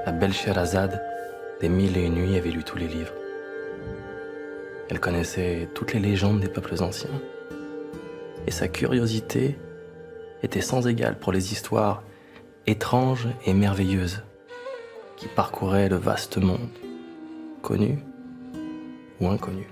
La belle Scheherazade, des Mille et une nuits, avait lu tous les livres. Elle connaissait toutes les légendes des peuples anciens. Et sa curiosité était sans égale pour les histoires étranges et merveilleuses qui parcouraient le vaste monde, connu ou inconnu.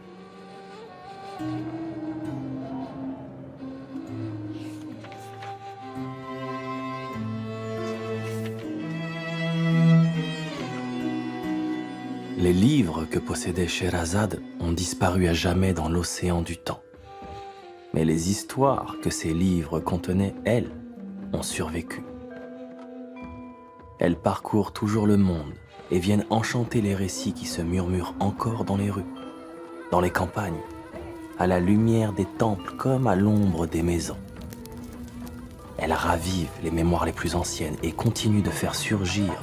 Les livres que possédait Scheherazade ont disparu à jamais dans l'océan du temps. Mais les histoires que ces livres contenaient, elles, ont survécu. Elles parcourent toujours le monde et viennent enchanter les récits qui se murmurent encore dans les rues, dans les campagnes, à la lumière des temples comme à l'ombre des maisons. Elles ravivent les mémoires les plus anciennes et continuent de faire surgir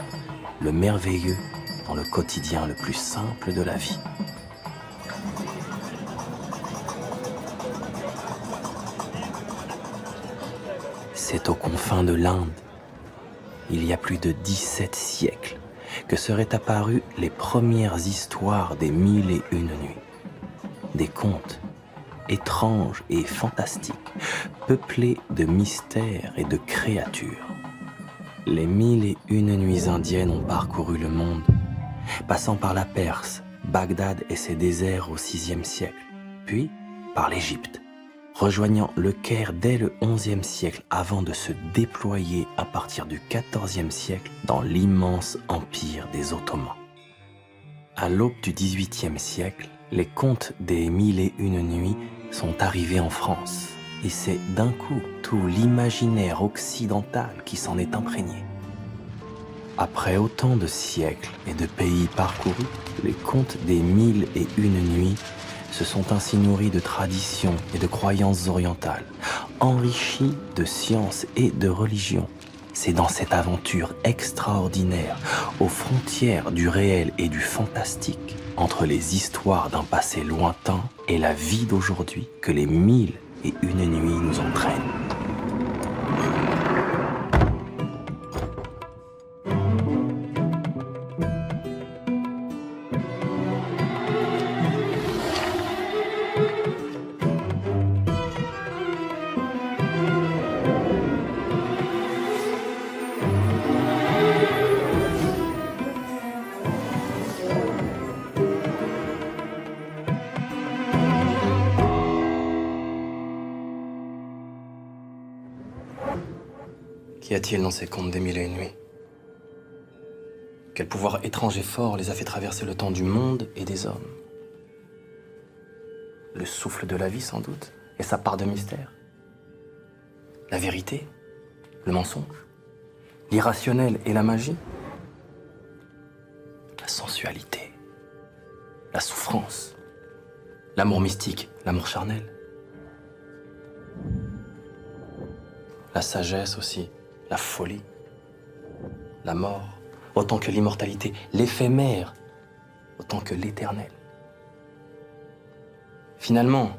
le merveilleux dans le quotidien le plus simple de la vie. C'est aux confins de l'Inde, il y a plus de 17 siècles, que seraient apparues les premières histoires des Mille et une nuits. Des contes étranges et fantastiques, peuplés de mystères et de créatures. Les Mille et une nuits indiennes ont parcouru le monde, passant par la Perse, Bagdad et ses déserts au VIe siècle, puis par l'Égypte, rejoignant le Caire dès le XIe siècle avant de se déployer à partir du XIVe siècle dans l'immense empire des Ottomans. À l'aube du XVIIIe siècle, les contes des Mille et une nuits sont arrivés en France, et c'est d'un coup tout l'imaginaire occidental qui s'en est imprégné. Après autant de siècles et de pays parcourus, les contes des Mille et une nuits se sont ainsi nourris de traditions et de croyances orientales, enrichis de sciences et de religion. C'est dans cette aventure extraordinaire, aux frontières du réel et du fantastique, entre les histoires d'un passé lointain et la vie d'aujourd'hui, que les Mille et une nuits nous entraînent. Qu'y a-t-il dans ces contes des Mille et une nuits? Quel pouvoir étrange et fort les a fait traverser le temps du monde et des hommes? Le souffle de la vie, sans doute, et sa part de mystère. La vérité, le mensonge, l'irrationnel et la magie. La sensualité, la souffrance, l'amour mystique, l'amour charnel. La sagesse aussi. La folie, la mort, autant que l'immortalité, l'éphémère, autant que l'éternel. Finalement,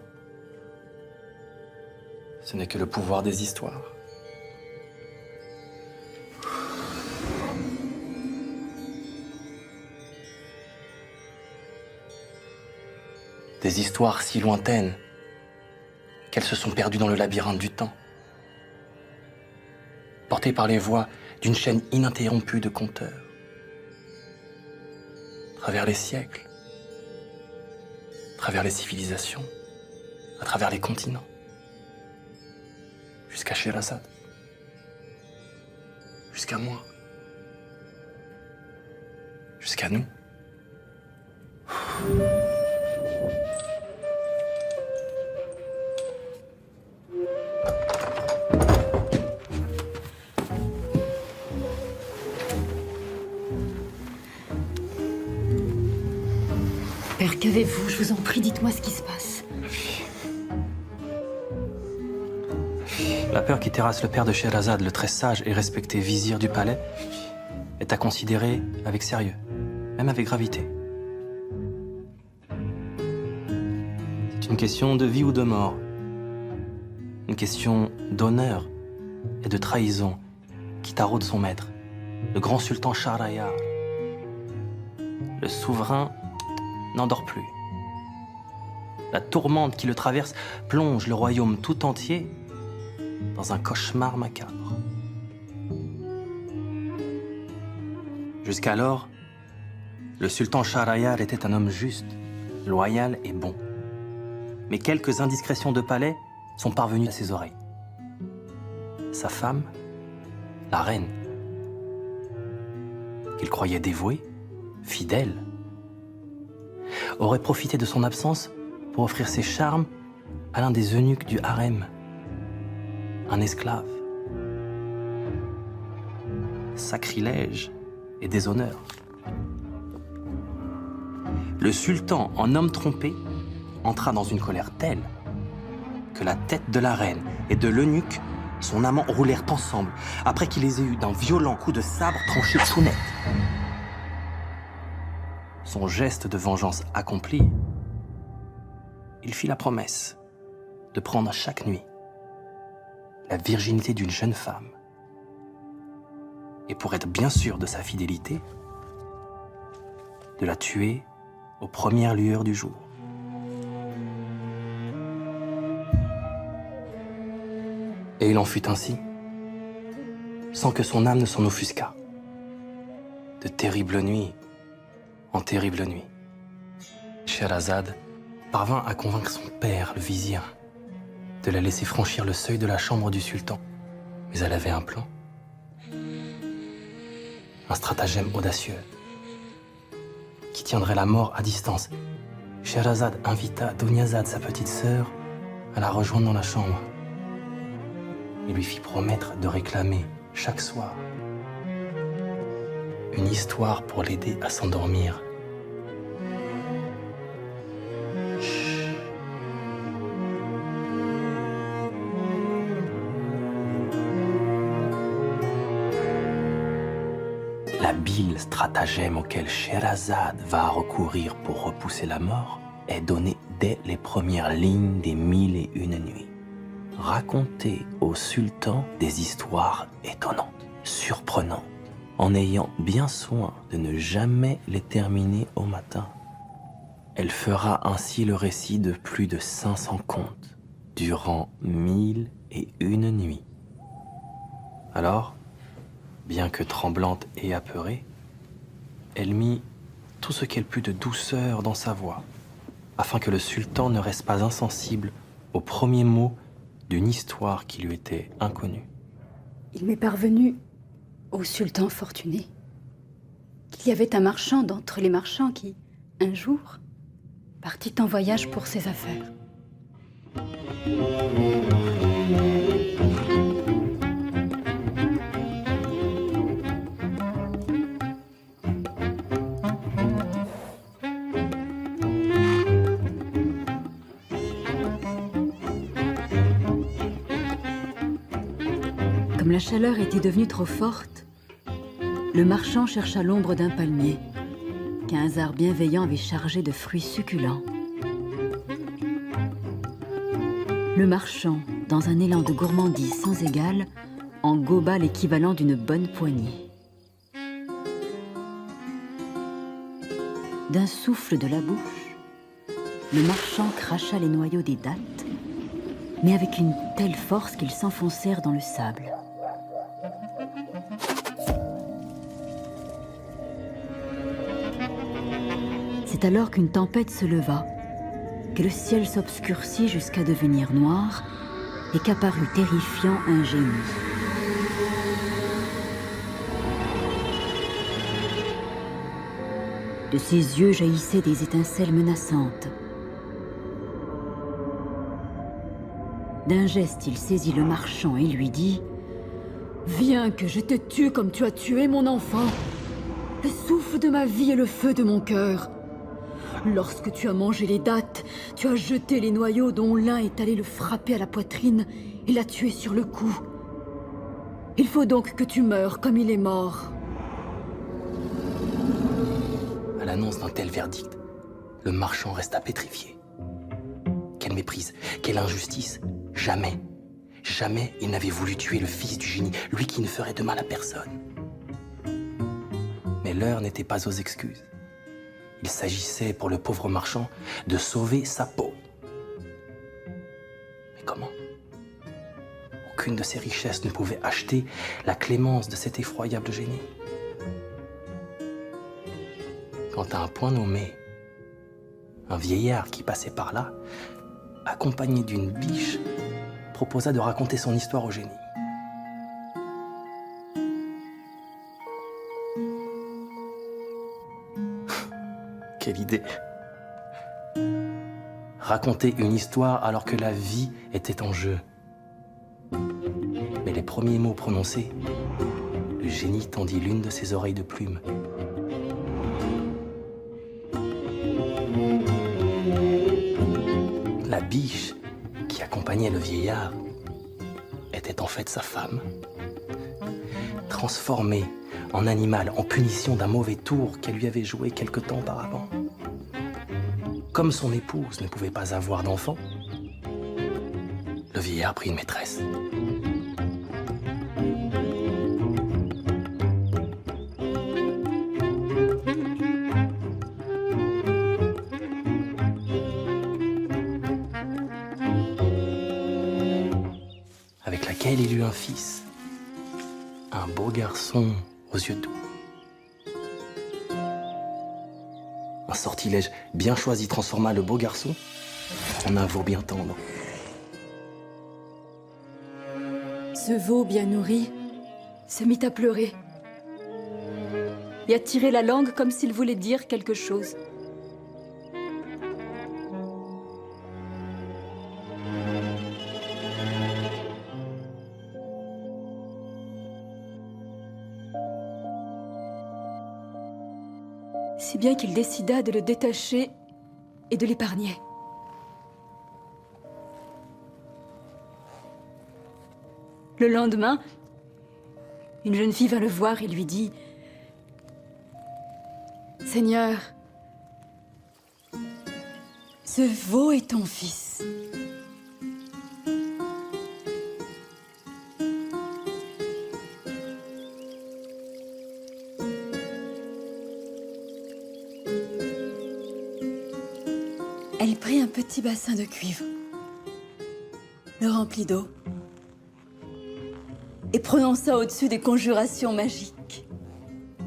ce n'est que le pouvoir des histoires. Des histoires si lointaines qu'elles se sont perdues dans le labyrinthe du temps, porté par les voix d'une chaîne ininterrompue de conteurs. À travers les siècles, à travers les civilisations, à travers les continents, jusqu'à Scheherazade, jusqu'à moi, jusqu'à nous. Père, qu'avez-vous? Je vous en prie, dites-moi ce qui se passe. La peur qui terrasse le père de Scheherazade, le très sage et respecté vizir du palais, est à considérer avec sérieux, même avec gravité. C'est une question de vie ou de mort, une question d'honneur et de trahison qui taraude son maître, le grand sultan Shahrayar. Le souverain n'endort plus. La tourmente qui le traverse plonge le royaume tout entier dans un cauchemar macabre. Jusqu'alors, le sultan Shahrayar était un homme juste, loyal et bon. Mais quelques indiscrétions de palais sont parvenues à ses oreilles. Sa femme, la reine, qu'il croyait dévouée, fidèle, aurait profité de son absence pour offrir ses charmes à l'un des eunuques du harem, un esclave. Sacrilège et déshonneur. Le sultan, en homme trompé, entra dans une colère telle que la tête de la reine et de l'eunuque, son amant, roulèrent ensemble après qu'il les ait eus d'un violent coup de sabre tranché tout net. Son geste de vengeance accompli, il fit la promesse de prendre chaque nuit la virginité d'une jeune femme et pour être bien sûr de sa fidélité, de la tuer aux premières lueurs du jour. Et il en fut ainsi, sans que son âme ne s'en offusquât. De terribles nuits en terribles nuits, Scheherazade parvint à convaincre son père, le vizir, de la laisser franchir le seuil de la chambre du sultan. Mais elle avait un plan, un stratagème audacieux, qui tiendrait la mort à distance. Scheherazade invita Dunyazad, sa petite sœur, à la rejoindre dans la chambre. Il lui fit promettre de réclamer chaque soir une histoire pour l'aider à s'endormir. L'habile stratagème auquel Scheherazade va recourir pour repousser la mort est donné dès les premières lignes des 1001 nuits. Raconter au sultan des histoires étonnantes, surprenantes, en ayant bien soin de ne jamais les terminer au matin. Elle fera ainsi le récit de plus de 500 contes, durant 1001 nuits. Alors, bien que tremblante et apeurée, elle mit tout ce qu'elle put de douceur dans sa voix, afin que le sultan ne reste pas insensible aux premiers mots d'une histoire qui lui était inconnue. Il m'est parvenu, ô sultan fortuné, qu'il y avait un marchand d'entre les marchands qui, un jour, partit en voyage pour ses affaires. Comme la chaleur était devenue trop forte, le marchand chercha l'ombre d'un palmier qu'un hasard bienveillant avait chargé de fruits succulents. Le marchand, dans un élan de gourmandise sans égal, en goba l'équivalent d'une bonne poignée. D'un souffle de la bouche, le marchand cracha les noyaux des dattes, mais avec une telle force qu'ils s'enfoncèrent dans le sable. C'est alors qu'une tempête se leva, que le ciel s'obscurcit jusqu'à devenir noir et qu'apparut terrifiant un génie. De ses yeux jaillissaient des étincelles menaçantes. D'un geste, il saisit le marchand et lui dit « Viens que je te tue comme tu as tué mon enfant, le souffle de ma vie et le feu de mon cœur. Lorsque tu as mangé les dattes, tu as jeté les noyaux dont l'un est allé le frapper à la poitrine et l'a tué sur le coup. Il faut donc que tu meures comme il est mort. À l'annonce d'un tel verdict, le marchand resta pétrifié. Quelle méprise, quelle injustice. Jamais, jamais il n'avait voulu tuer le fils du génie, lui qui ne ferait de mal à personne. Mais l'heure n'était pas aux excuses. Il s'agissait pour le pauvre marchand de sauver sa peau. Mais comment? Aucune de ses richesses ne pouvait acheter la clémence de cet effroyable génie. Quand à un point nommé, un vieillard qui passait par là, accompagné d'une biche, proposa de raconter son histoire au génie. Quelle idée! Raconter une histoire alors que la vie était en jeu. Mais les premiers mots prononcés, le génie tendit l'une de ses oreilles de plume. La biche qui accompagnait le vieillard était en fait sa femme, transformée en animal en punition d'un mauvais tour qu'elle lui avait joué quelque temps auparavant. Comme son épouse ne pouvait pas avoir d'enfant, le vieillard prit une maîtresse. Avec laquelle il eut un fils, un beau garçon aux yeux doux. Un sortilège bien choisi transforma le beau garçon en un veau bien tendre. Ce veau bien nourri se mit à pleurer et à tirer la langue comme s'il voulait dire quelque chose. Si bien qu'il décida de le détacher et de l'épargner. Le lendemain, une jeune fille vint le voir et lui dit « Seigneur, ce veau est ton fils. » Elle prit un petit bassin de cuivre, le remplit d'eau et prononça au-dessus des conjurations magiques.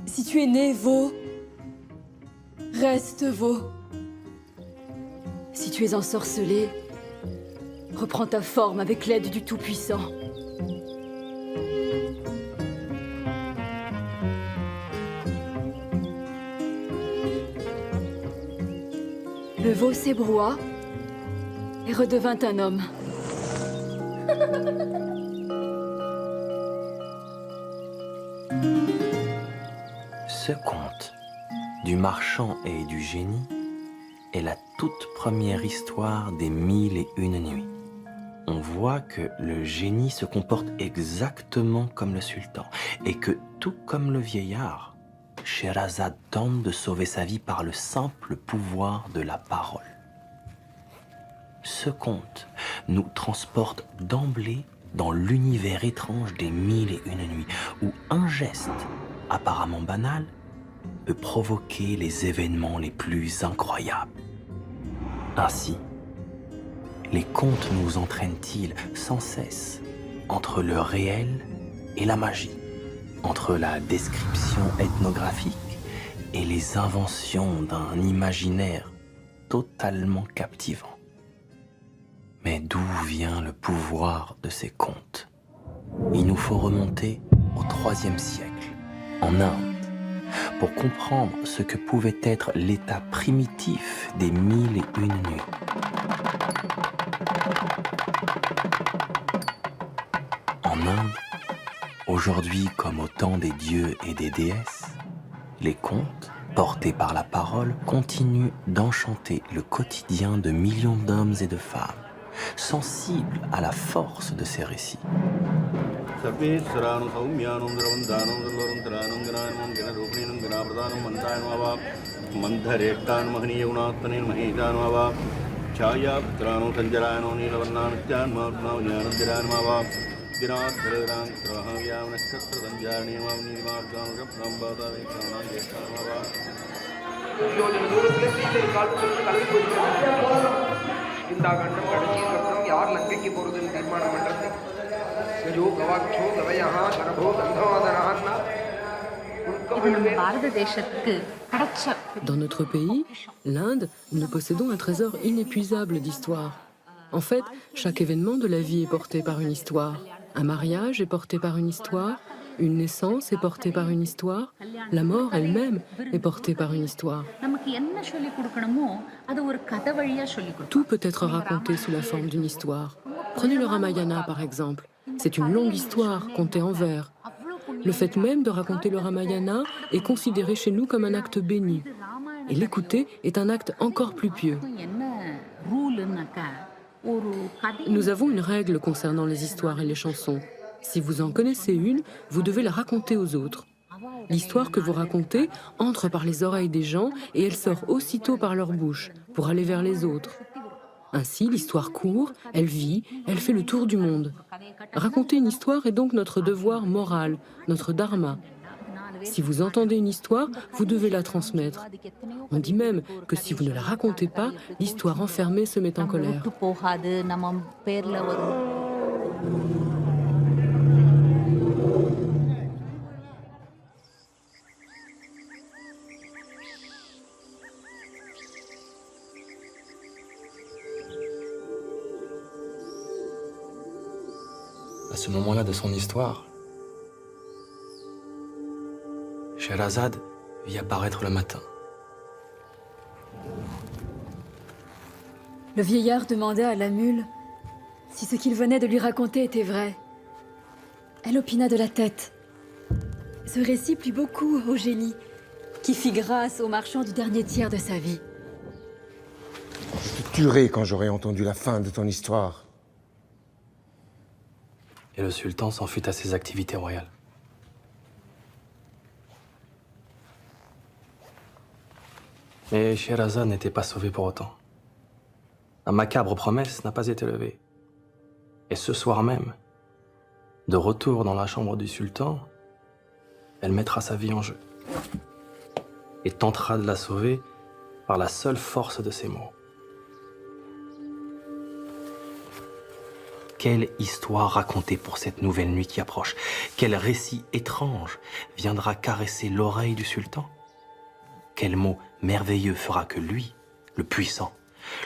Si tu es né veau, reste veau. Si tu es ensorcelé, reprends ta forme avec l'aide du Tout-Puissant. Le veau s'ébroua et redevint un homme. Ce conte du marchand et du génie est la toute première histoire des 1001 nuits. On voit que le génie se comporte exactement comme le sultan et que, tout comme le vieillard, Scheherazade tente de sauver sa vie par le simple pouvoir de la parole. Ce conte nous transporte d'emblée dans l'univers étrange des 1001 nuits, où un geste apparemment banal peut provoquer les événements les plus incroyables. Ainsi, les contes nous entraînent-ils sans cesse entre le réel et la magie, entre la description ethnographique et les inventions d'un imaginaire totalement captivant. Mais d'où vient le pouvoir de ces contes? Il nous faut remonter au IIIe siècle, en Inde, pour comprendre ce que pouvait être l'état primitif des 1001 nuits. En Inde, aujourd'hui comme au temps des dieux et des déesses, les contes portés par la parole, continuent d'enchanter le quotidien de millions d'hommes et de femmes, sensibles à la force de ces récits. இந்த கண்டம் கடைசி கட்டம் யார் லங்கைக்கு போறதுன்னு தீர்மானம் பண்றது கஜோ கவாட்சோ கவயா கரபோ கந்தவாதனான்னா Dans notre pays, l'Inde, nous possédons un trésor inépuisable d'histoire. En fait, chaque événement de la vie est porté par une histoire. Un mariage est porté par une histoire, une naissance est portée par une histoire, la mort elle-même est portée par une histoire. Tout peut être raconté sous la forme d'une histoire. Prenez le Ramayana par exemple. C'est une longue histoire contée en vers. Le fait même de raconter le Ramayana est considéré chez nous comme un acte béni. Et l'écouter est un acte encore plus pieux. Nous avons une règle concernant les histoires et les chansons. Si vous en connaissez une, vous devez la raconter aux autres. L'histoire que vous racontez entre par les oreilles des gens et elle sort aussitôt par leur bouche pour aller vers les autres. Ainsi, l'histoire court, elle vit, elle fait le tour du monde. Raconter une histoire est donc notre devoir moral, notre dharma. Si vous entendez une histoire, vous devez la transmettre. On dit même que si vous ne la racontez pas, l'histoire enfermée se met en colère. À ce moment-là de son histoire, Scheherazade vit apparaître le matin. Le vieillard demanda à la mule si ce qu'il venait de lui raconter était vrai. Elle opina de la tête. Ce récit plut beaucoup au génie, qui fit grâce au marchand du dernier tiers de sa vie. Je te tuerai quand j'aurai entendu la fin de ton histoire. Et le sultan s'en fut à ses activités royales. Mais Scheherazade n'était pas sauvée pour autant. La macabre promesse n'a pas été levée. Et ce soir même, de retour dans la chambre du sultan, elle mettra sa vie en jeu et tentera de la sauver par la seule force de ses mots. Quelle histoire raconter pour cette nouvelle nuit qui approche? Quel récit étrange viendra caresser l'oreille du sultan? Quel mot merveilleux fera que lui, le puissant,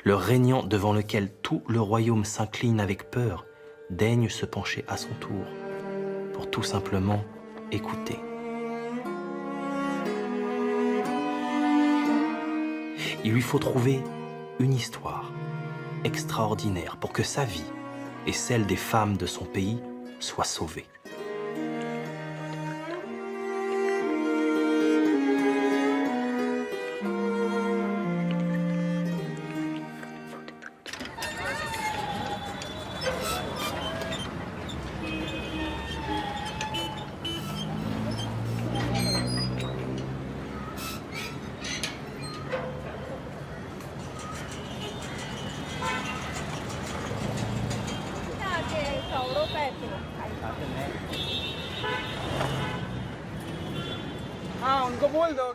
le régnant devant lequel tout le royaume s'incline avec peur, daigne se pencher à son tour pour tout simplement écouter? Il lui faut trouver une histoire extraordinaire pour que sa vie et celle des femmes de son pays soient sauvées.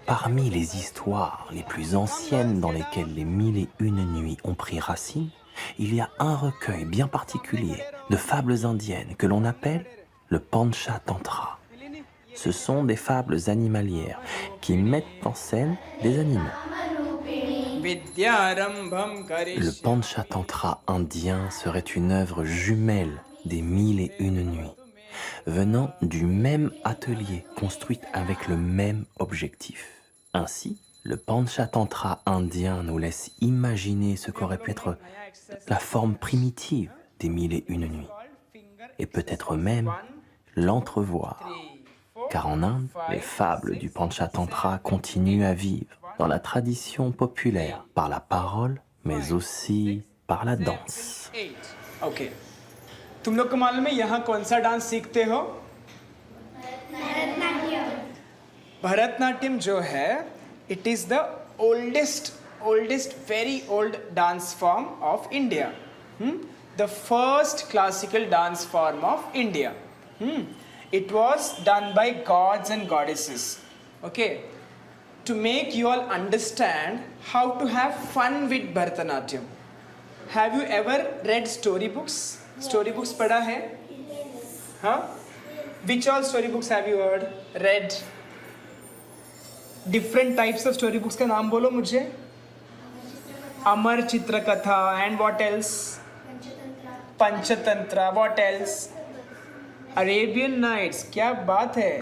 Parmi les histoires les plus anciennes dans lesquelles les 1001 nuits ont pris racine, il y a un recueil bien particulier de fables indiennes que l'on appelle le Panchatantra. Ce sont des fables animalières qui mettent en scène des animaux. Le Panchatantra indien serait une œuvre jumelle des 1001 nuits, venant du même atelier, construite avec le même objectif. Ainsi, le Panchatantra indien nous laisse imaginer ce qu'aurait pu être la forme primitive des 1001 nuits, et peut-être même l'entrevoir. car en Inde, les fables du Panchatantra continuent à vivre dans la tradition populaire par la parole, mais aussi par la danse. Okay तुम लोग को मालूम है यहाँ कौन सा डांस सीखते हो? भरतनाट्यम जो है it is the oldest very old dance form of India. The first classical dance form of India. It was done by gods and goddesses. Okay, to make you all understand how to have fun with Bharatanatyam. Have you ever read storybooks? Storybooks पढ़ा है? हाँ? Which all storybooks have you read? Different types of storybooks का नाम बोलो मुझे. अमर चित्र कथा and what else? Panchatantra. What else? Arabian Nights. क्या बात है?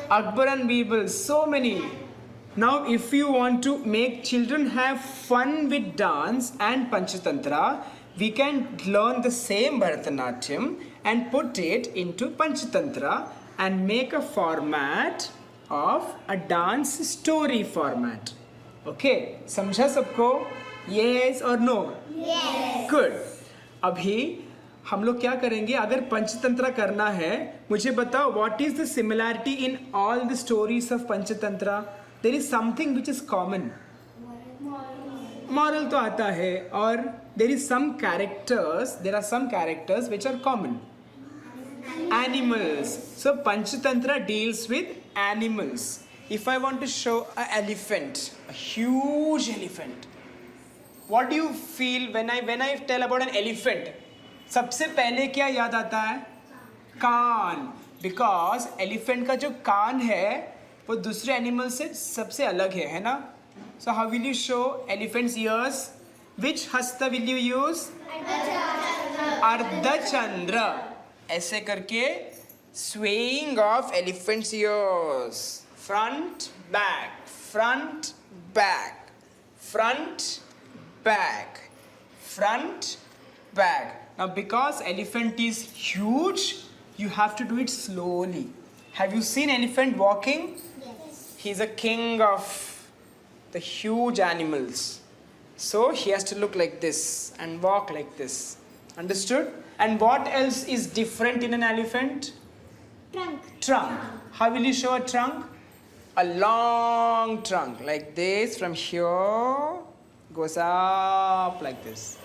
Akbar and Birbal. So many. Now, if you want to make children have fun with dance and Panchatantra, we can learn the same Bharatanatyam and put it into Panchatantra and make a format of a dance story format. Okay, समझा सबको? Yes or no? Yes. Good. अभी हम लोग क्या करेंगे? अगर पंचतंत्र करना है, मुझे बताओ what is the similarity in all the stories of Panchatantra? There is something which is common. Moral तो आता है और there is some characters. There are some characters which are common. Animals. So Panchatantra deals with animals. If I want to show an elephant, a huge elephant, what do you feel when I tell about an elephant? सबसे पहले क्या याद आता है? कान. Because elephant का जो कान है वो दूसरे एनिमल से सबसे अलग है ना? So how will you show elephant's ears? Which hasta will you use? Ardha Chandra. ऐसे करके swaying of elephant's ears. Front, back, front, back, front, back, front, back. Now because elephant is huge, you have to do it slowly. Have you seen elephant walking? Yes. He's a king of the huge animals. So he has to look like this and walk like this. Understood? And what else is different in an elephant? Trunk. Trunk. How will you show a trunk? A long trunk like this, from here goes up like this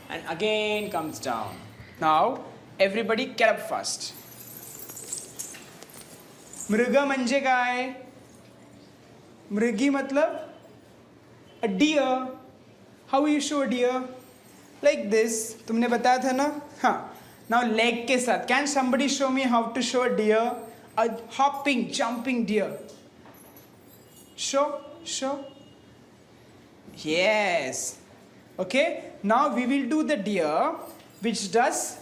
and again comes down. Now everybody get up fast. मृग म्हणजे काय? मृगी मतलब a deer. How you show a deer? Like this. तुमने बताया था ना? हाँ. Now leg के साथ. Can somebody show me how to show a deer? A hopping, jumping deer. Show. Yes. Okay. Now we will do the deer which does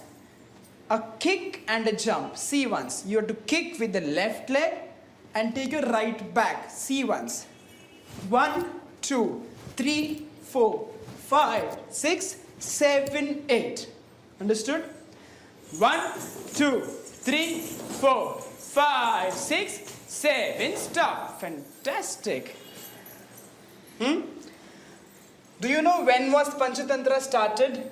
a kick and a jump. See once. You have to kick with the left leg and take your right back. See once. 1, 2, 3, 4, 5, 6, 7, 8. Understood? 1, 2, 3, 4, 5, 6, 7. Stop. Fantastic. Do you know when was Panchatantra started?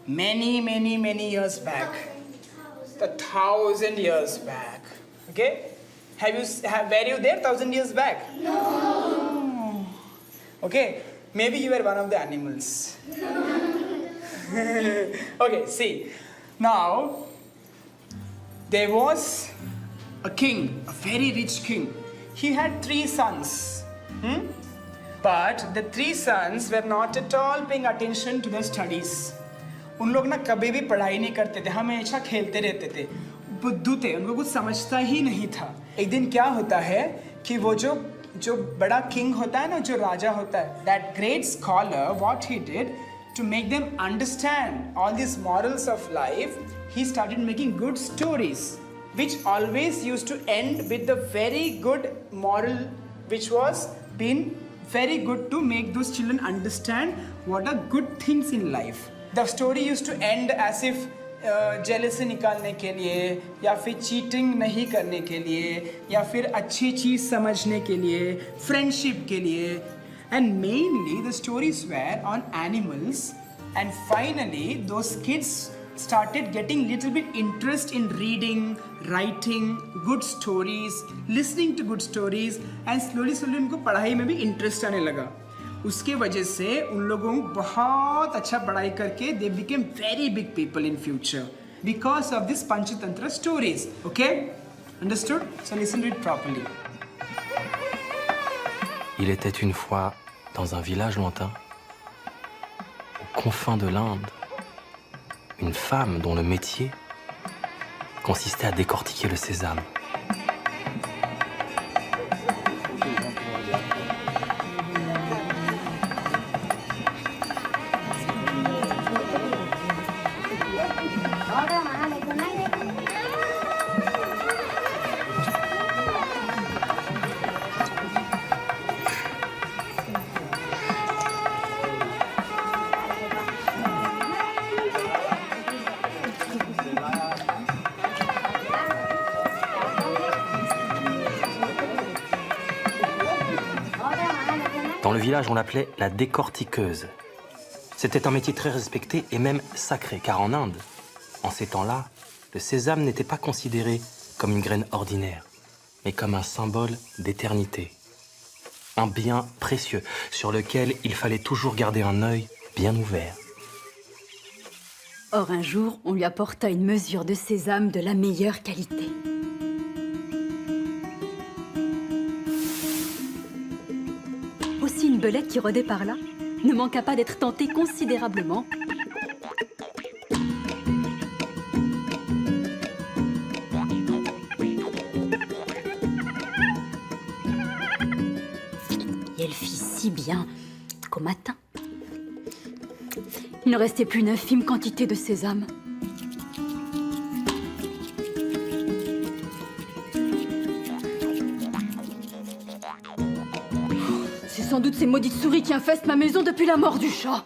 Many years back. 1,000 years back. Okay? Were you there 1,000 years back? No. Okay. Maybe you were one of the animals. Okay, see. Now, there was a king, a very rich king. He had 3 sons. But the 3 sons were not at all paying attention to their studies. उन लोग ना कभी भी पढ़ाई नहीं करते थे, हमेशा खेलते रहते थे, बुद्धू थे, उनको कुछ समझता ही नहीं था. एक दिन क्या होता है कि वो जो बड़ा किंग होता है ना, जो राजा होता है, that great scholar, what he did to make them understand all these morals of life, he started making good stories which always used to end with the very good moral, which was been very good to make those children understand what are good things in life. The story used to end as if jealousy निकालने के लिए या फिर चीटिंग नहीं करने के लिए या फिर अच्छी चीज़ समझने के लिए फ्रेंडशिप के लिए and mainly the stories were on animals and finally those kids started getting little bit interest in reading, writing good stories, listening to good stories and slowly उनको पढ़ाई में भी इंटरेस्ट आने लगा। उसके वजह से उन लोगों को बहुत अच्छा पढ़ाई करके they became very big people in future because of this Panchatantra stories. Okay? Understood? So listen to it properly. Il était une fois, dans un village lointain, aux confins de l'Inde, une femme dont le métier consistait à décortiquer le sésame. Dans le village, on l'appelait la décortiqueuse. C'était un métier très respecté et même sacré, car en Inde, en ces temps-là, le sésame n'était pas considéré comme une graine ordinaire, mais comme un symbole d'éternité. Un bien précieux sur lequel il fallait toujours garder un œil bien ouvert. Or, un jour, on lui apporta une mesure de sésame de la meilleure qualité. Aussi, une belette qui rôdait par là ne manqua pas d'être tentée considérablement. Et elle fit si bien qu'au matin, il ne restait plus une infime quantité de sésame. C'est sans doute ces maudites souris qui infestent ma maison depuis la mort du chat.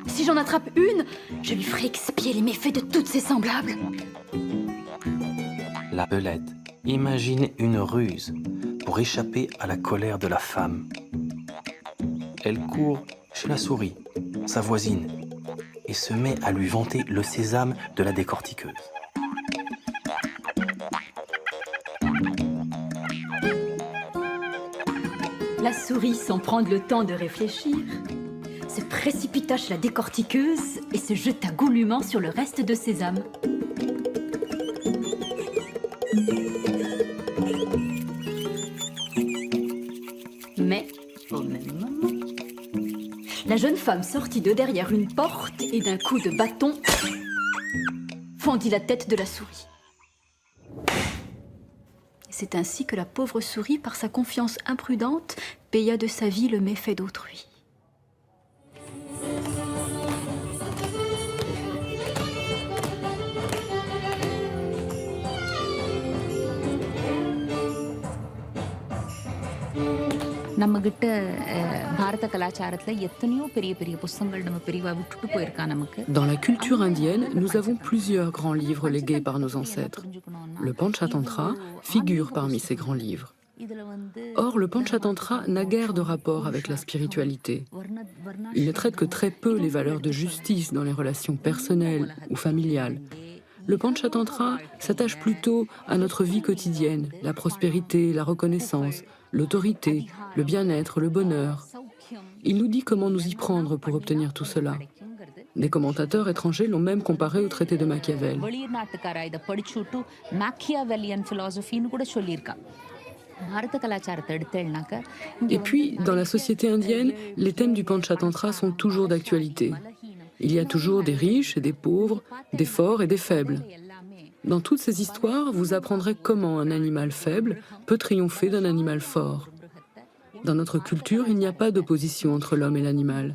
Si j'en attrape une, je lui ferai expier les méfaits de toutes ses semblables. La belette imagine une ruse pour échapper à la colère de la femme. Elle court chez la souris, sa voisine, et se met à lui vanter le sésame de la décortiqueuse. La souris, sans prendre le temps de réfléchir, se précipita chez la décortiqueuse et se jeta goulûment sur le reste de sésame. Mais, au même moment, la jeune femme sortit de derrière une porte et d'un coup de bâton fendit la tête de la souris. C'est ainsi que la pauvre souris, par sa confiance imprudente, paya de sa vie le méfait d'autrui. நம்மகிட்ட பாரத கலாச்சாரத்துல எத்தனையோ பெரிய பெரிய புத்தகங்கள் நம்ம பெரியவா விட்டுட்டு போயிருக்கா நமக்கு. Dans la culture indienne, nous avons plusieurs grands livres légués par nos ancêtres. Le Panchatantra figure parmi ces grands livres. Or, le Panchatantra n'a guère de rapport avec la spiritualité. Il ne traite que très peu les valeurs de justice dans les relations personnelles ou familiales. Le Panchatantra s'attache plutôt à notre vie quotidienne, la prospérité, la reconnaissance, l'autorité, le bien-être, le bonheur. Il nous dit comment nous y prendre pour obtenir tout cela. Des commentateurs étrangers l'ont même comparé au traité de Machiavel. Et puis, dans la société indienne, les thèmes du Panchatantra sont toujours d'actualité. Il y a toujours des riches et des pauvres, des forts et des faibles. Dans toutes ces histoires, vous apprendrez comment un animal faible peut triompher d'un animal fort. Dans notre culture, il n'y a pas d'opposition entre l'homme et l'animal.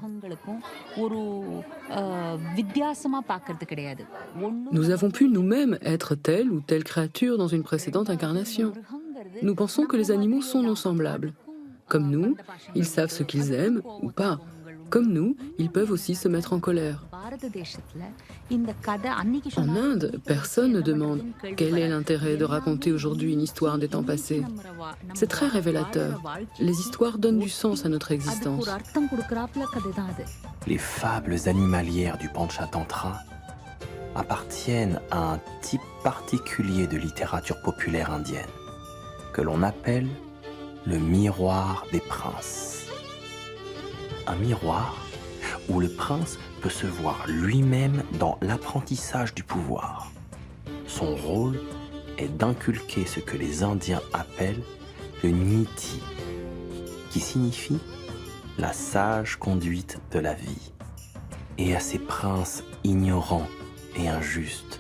Nous avons pu nous-mêmes être telle ou telle créature dans une précédente incarnation. Nous pensons que les animaux sont nos semblables. Comme nous, ils savent ce qu'ils aiment ou pas. Comme nous, ils peuvent aussi se mettre en colère. En Inde, personne ne demande quel est l'intérêt de raconter aujourd'hui une histoire des temps passés. C'est très révélateur. Les histoires donnent du sens à notre existence. Les fables animalières du Panchatantra appartiennent à un type particulier de littérature populaire indienne, que l'on appelle le miroir des princes. Un miroir où le prince peut se voir lui-même dans l'apprentissage du pouvoir. Son rôle est d'inculquer ce que les Indiens appellent le niti, qui signifie la sage conduite de la vie. Et à ces princes ignorants et injustes,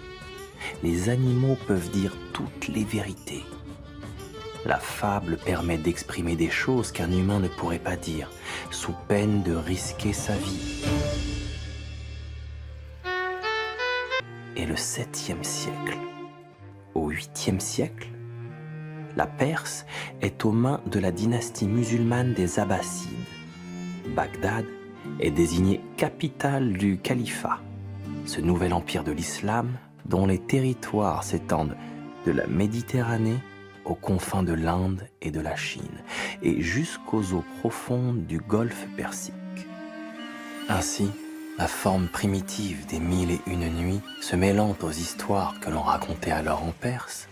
les animaux peuvent dire toutes les vérités. La fable permet d'exprimer des choses qu'un humain ne pourrait pas dire, sous peine de risquer sa vie. Et le 7e siècle. Au 8e siècle, la Perse est aux mains de la dynastie musulmane des Abbassides. Bagdad est désignée capitale du califat, ce nouvel empire de l'islam dont les territoires s'étendent de la Méditerranée aux confins de l'Inde et de la Chine, et jusqu'aux eaux profondes du golfe Persique. Ainsi, la forme primitive des 1001 nuits, se mêlant aux histoires que l'on racontait alors en Perse,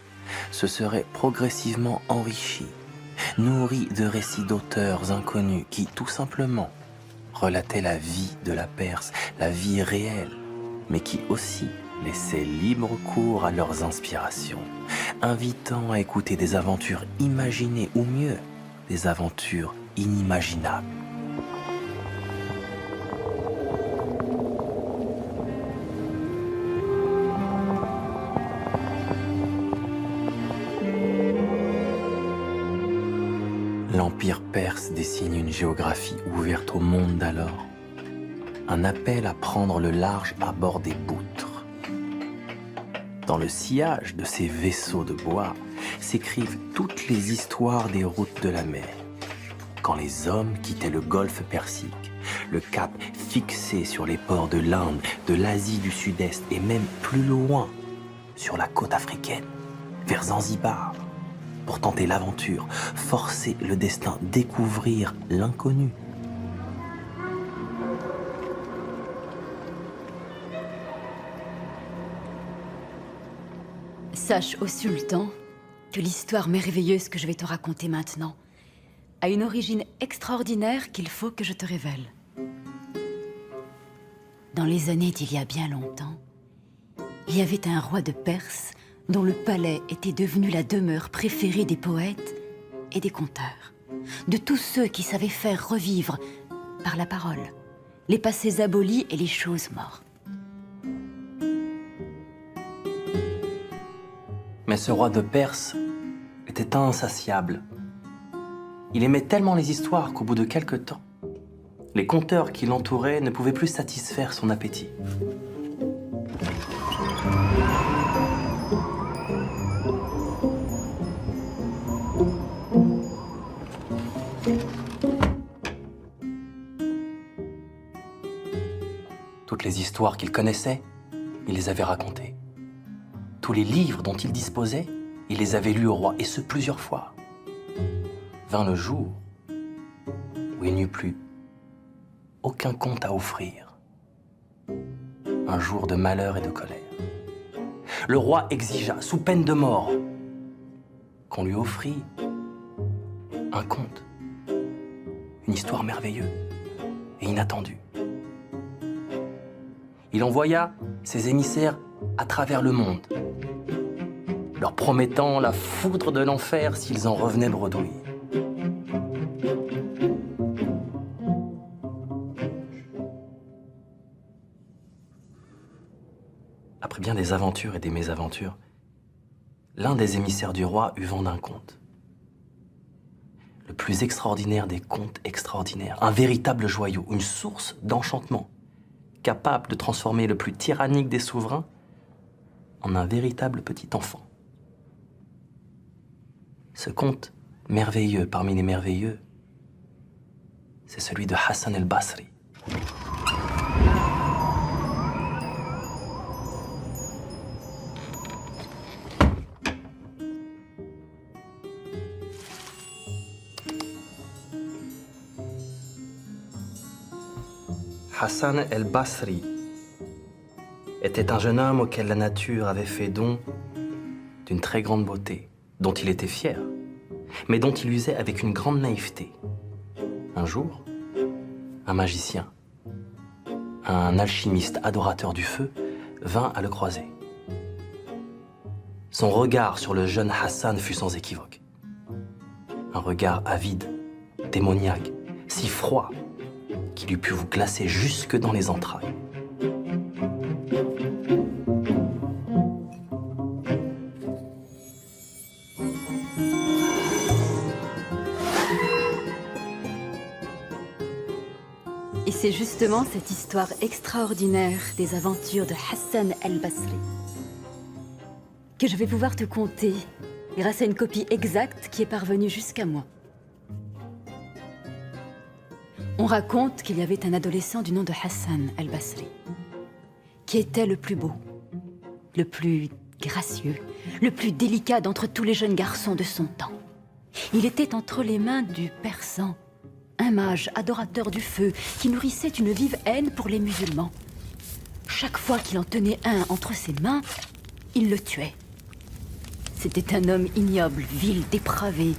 se serait progressivement enrichie, nourrie de récits d'auteurs inconnus qui, tout simplement, relataient la vie de la Perse, la vie réelle, mais qui aussi laissaient libre cours à leurs inspirations, invitant à écouter des aventures imaginées ou mieux, des aventures inimaginables. L'Empire perse dessine une géographie ouverte au monde d'alors, un appel à prendre le large à bord des poutres. Dans le sillage de ces vaisseaux de bois s'écrivent toutes les histoires des routes de la mer. Quand les hommes quittaient le golfe Persique, le cap fixé sur les ports de l'Inde, de l'Asie du Sud-Est et même plus loin, sur la côte africaine, vers Zanzibar, pour tenter l'aventure, forcer le destin, découvrir l'inconnu. Sache, ô sultan, que l'histoire merveilleuse que je vais te raconter maintenant a une origine extraordinaire qu'il faut que je te révèle. Dans les années d'il y a bien longtemps, il y avait un roi de Perse dont le palais était devenu la demeure préférée des poètes et des conteurs, de tous ceux qui savaient faire revivre, par la parole, les passés abolis et les choses mortes. Mais ce roi de Perse était insatiable. Il aimait tellement les histoires qu'au bout de quelque temps, les conteurs qui l'entouraient ne pouvaient plus satisfaire son appétit. Toutes les histoires qu'il connaissait, il les avait racontées. Tous les livres dont il disposait, il les avait lus au roi, et ce plusieurs fois. Vint le jour où il n'y eut plus aucun conte à offrir. Un jour de malheur et de colère. Le roi exigea, sous peine de mort, qu'on lui offrît un conte, une histoire merveilleuse et inattendue. Il envoya ses émissaires à travers le monde, leur promettant la foudre de l'enfer s'ils en revenaient bredouilles. Après bien des aventures et des mésaventures, l'un des émissaires du roi eut vent d'un conte. Le plus extraordinaire des contes extraordinaires, un véritable joyau, une source d'enchantement, capable de transformer le plus tyrannique des souverains en un véritable petit enfant. Ce conte merveilleux parmi les merveilleux, c'est celui de Hassan el-Basri. Hassan el-Basri était un jeune homme auquel la nature avait fait don d'une très grande beauté, dont il était fier, mais dont il usait avec une grande naïveté. Un jour, un magicien, un alchimiste adorateur du feu, vint à le croiser. Son regard sur le jeune Hassan fut sans équivoque. Un regard avide, démoniaque, si froid, qu'il eût pu vous glacer jusque dans les entrailles. Et c'est justement cette histoire extraordinaire des aventures de Hassan el-Basri que je vais pouvoir te conter grâce à une copie exacte qui est parvenue jusqu'à moi. On raconte qu'il y avait un adolescent du nom de Hassan el-Basri qui était le plus beau, le plus gracieux, le plus délicat d'entre tous les jeunes garçons de son temps. Il était entre les mains du Persan, un mage adorateur du feu qui nourrissait une vive haine pour les musulmans. Chaque fois qu'il en tenait un entre ses mains, il le tuait. C'était un homme ignoble, vil, dépravé,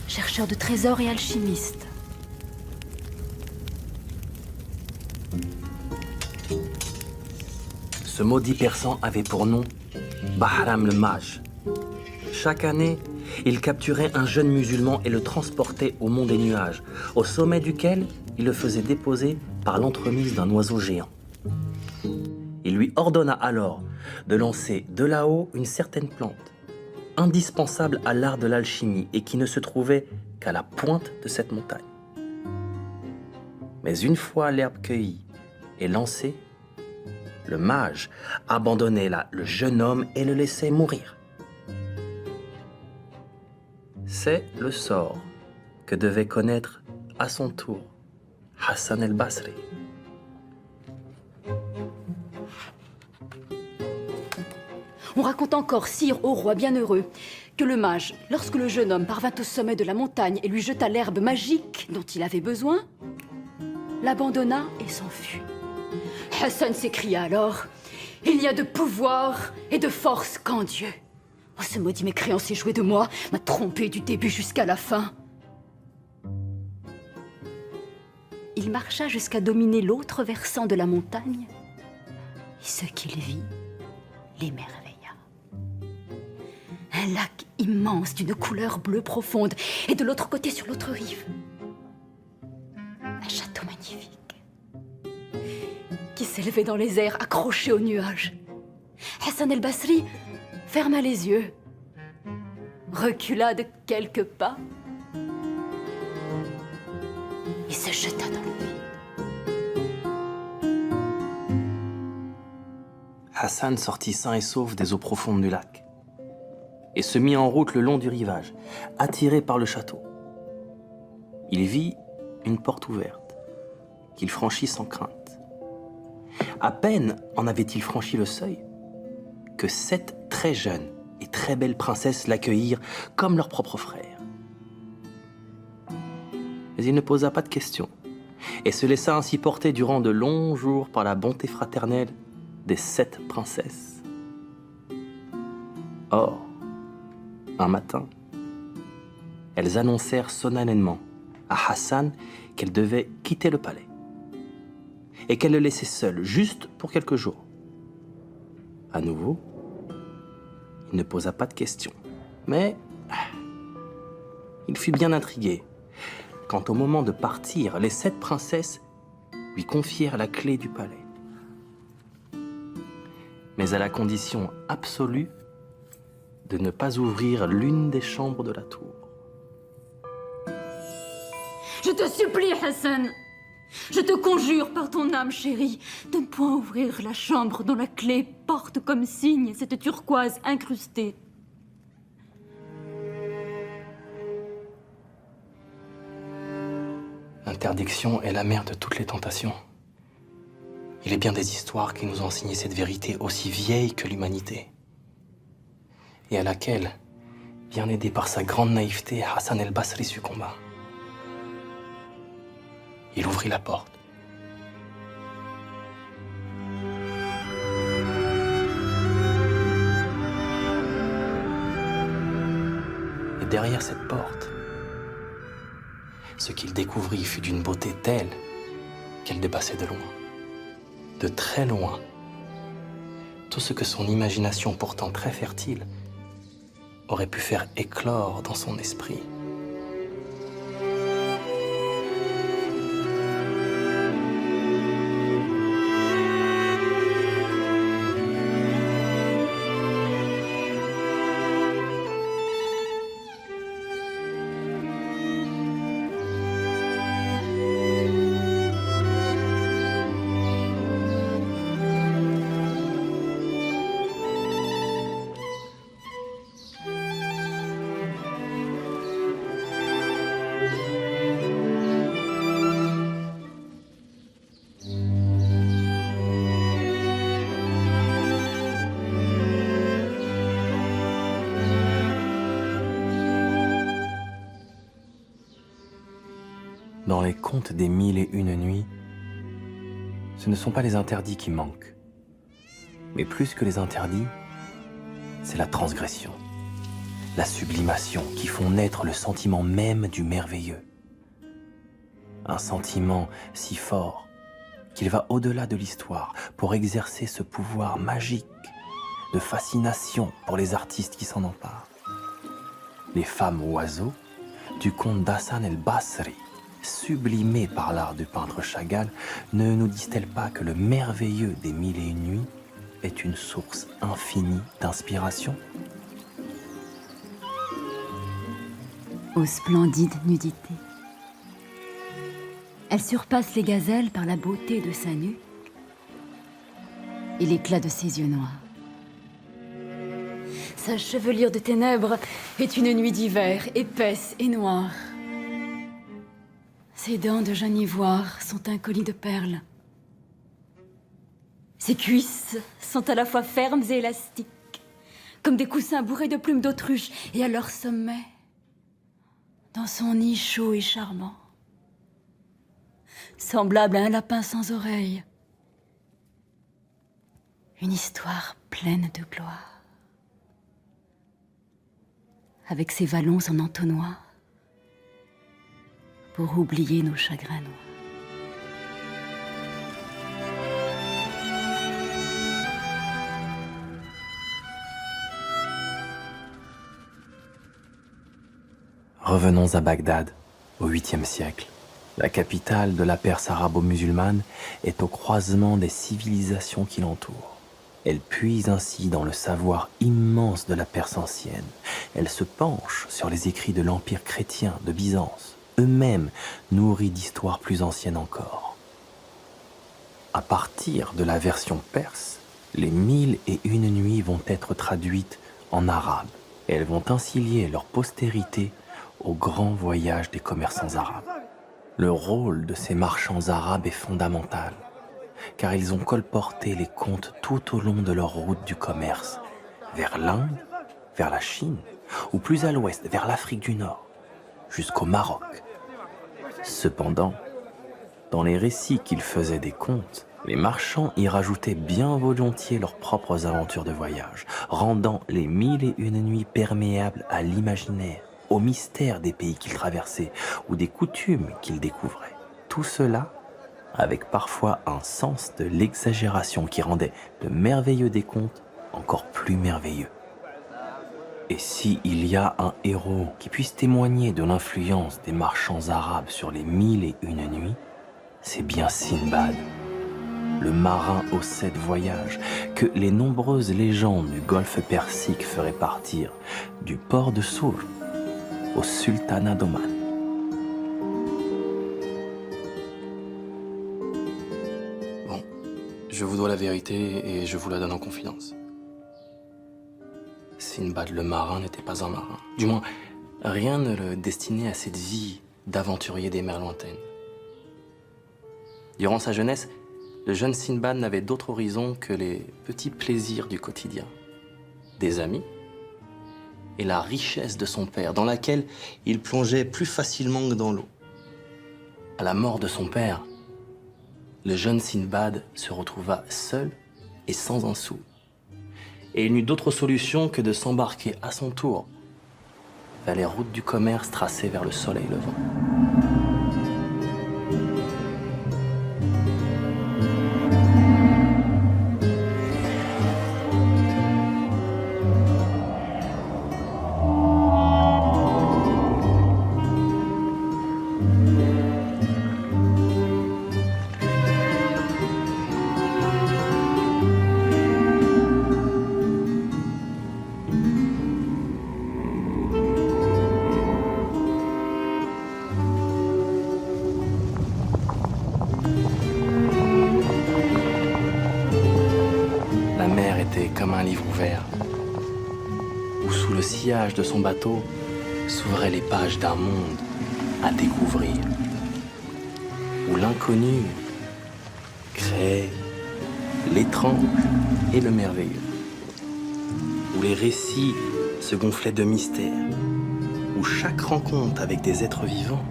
chercheur de trésors et alchimiste. Ce maudit persan avait pour nom Bahram le mage. Chaque année, il capturait un jeune musulman et le transportait au mont des nuages, au sommet duquel il le faisait déposer par l'entremise d'un oiseau géant. Il lui ordonna alors de lancer de là-haut une certaine plante, indispensable à l'art de l'alchimie et qui ne se trouvait qu'à la pointe de cette montagne. Mais une fois l'herbe cueillie et lancée, le mage abandonnait là le jeune homme et le laissait mourir. C'est le sort que devait connaître à son tour Hassan el-Basri. On raconte encore, sire, au roi bienheureux, que le mage, lorsque le jeune homme parvint au sommet de la montagne et lui jeta l'herbe magique dont il avait besoin, l'abandonna et s'enfuit. Hassan s'écria alors « Il n'y a de pouvoir et de force qu'en Dieu. Oh, ce maudit mécréant s'est joué de moi, m'a trompé du début jusqu'à la fin. » Il marcha jusqu'à dominer l'autre versant de la montagne, et ce qu'il vit l'émerveilla. Un lac immense d'une couleur bleue profonde, et de l'autre côté, sur l'autre rive, un château magnifique qui s'élevait dans les airs, accroché aux nuages. Hassan el-Basri ferma les yeux, recula de quelques pas et se jeta dans le vide. Hassan sortit sain et sauf des eaux profondes du lac et se mit en route le long du rivage, attiré par le château. Il vit une porte ouverte, qu'il franchit sans crainte. À peine en avait-il franchi le seuil que 7 très jeunes et très belles princesses l'accueillirent comme leur propre frère. Mais il ne posa pas de questions et se laissa ainsi porter durant de longs jours par la bonté fraternelle des 7 princesses. Or, un matin, elles annoncèrent solennellement à Hassan qu'elle devait quitter le palais et qu'elle le laissait seul, juste pour quelques jours. À nouveau, il ne posa pas de questions, mais il fut bien intrigué quand au moment de partir, les 7 princesses lui confièrent la clé du palais. Mais à la condition absolue de ne pas ouvrir l'une des chambres de la tour. Je te supplie, Hassan, je te conjure par ton âme chérie de ne point ouvrir la chambre dont la clé porte comme signe cette turquoise incrustée. L'interdiction est la mère de toutes les tentations. Il est bien des histoires qui nous ont enseigné cette vérité aussi vieille que l'humanité, et à laquelle, bien aidé par sa grande naïveté, Hassan el-Basri succomba. Il ouvrit la porte derrière cette porte, ce qu'il découvrit fut d'une beauté telle qu'elle dépassait de loin, de très loin, tout ce que son imagination, pourtant très fertile, aurait pu faire éclore dans son esprit. Dans les contes des 1001 nuits, ce ne sont pas les interdits qui manquent. Mais plus que les interdits, c'est la transgression, la sublimation qui font naître le sentiment même du merveilleux. Un sentiment si fort qu'il va au-delà de l'histoire pour exercer ce pouvoir magique de fascination pour les artistes qui s'en emparent. Les femmes oiseaux du conte d'Hassan el-Basri, sublimées par l'art du peintre Chagall, ne nous disent-elles pas que le merveilleux des 1001 nuits est une source infinie d'inspiration? Aux splendides nudités. Elle surpasse les gazelles par la beauté de sa nuque et l'éclat de ses yeux noirs. Sa chevelure de ténèbres est une nuit d'hiver, épaisse et noire. Ses dents de jaune ivoire sont un collier de perles. Ses cuisses sont à la fois fermes et élastiques, comme des coussins bourrés de plumes d'autruche, et à leur sommet, dans son nid chaud et charmant, semblable à un lapin sans oreilles, une histoire pleine de gloire. Avec ses vallons en entonnoir, pour oublier nos chagrins noirs. Revenons à Bagdad, au 8e siècle. La capitale de la Perse arabo-musulmane est au croisement des civilisations qui l'entourent. Elle puise ainsi dans le savoir immense de la Perse ancienne. Elle se penche sur les écrits de l'Empire chrétien de Byzance, eux-mêmes nourris d'histoires plus anciennes encore. À partir de la version perse, les 1001 nuits vont être traduites en arabe. Elles vont ainsi lier leur postérité au grand voyage des commerçants arabes. Le rôle de ces marchands arabes est fondamental, car ils ont colporté les contes tout au long de leur route du commerce, vers l'Inde, vers la Chine, ou plus à l'ouest, vers l'Afrique du Nord, jusqu'au Maroc. Cependant, dans les récits qu'ils faisaient des contes, les marchands y rajoutaient bien volontiers leurs propres aventures de voyage, rendant les 1001 nuits perméables à l'imaginaire, au mystère des pays qu'ils traversaient ou des coutumes qu'ils découvraient. Tout cela avec parfois un sens de l'exagération qui rendait le merveilleux des contes encore plus merveilleux. Et si il y a un héros qui puisse témoigner de l'influence des marchands arabes sur les 1001 nuits, c'est bien Sinbad, le marin aux 7 voyages, que les nombreuses légendes du golfe Persique feraient partir du port de Sour au sultanat d'Oman. Bon, je vous dois la vérité et je vous la donne en confidence. Sinbad le marin n'était pas un marin. Du moins, rien ne le destinait à cette vie d'aventurier des mers lointaines. Durant sa jeunesse, le jeune Sinbad n'avait d'autre horizon que les petits plaisirs du quotidien, des amis et la richesse de son père, dans laquelle il plongeait plus facilement que dans l'eau. À la mort de son père, le jeune Sinbad se retrouva seul et sans un sou. Et il n'eut d'autre solution que de s'embarquer à son tour vers les routes du commerce tracées vers le soleil levant. La mer était comme un livre ouvert, où sous le sillage de son bateau s'ouvraient les pages d'un monde à découvrir, où l'inconnu créait l'étrange et le merveilleux, où les récits se gonflaient de mystères, où chaque rencontre avec des êtres vivants,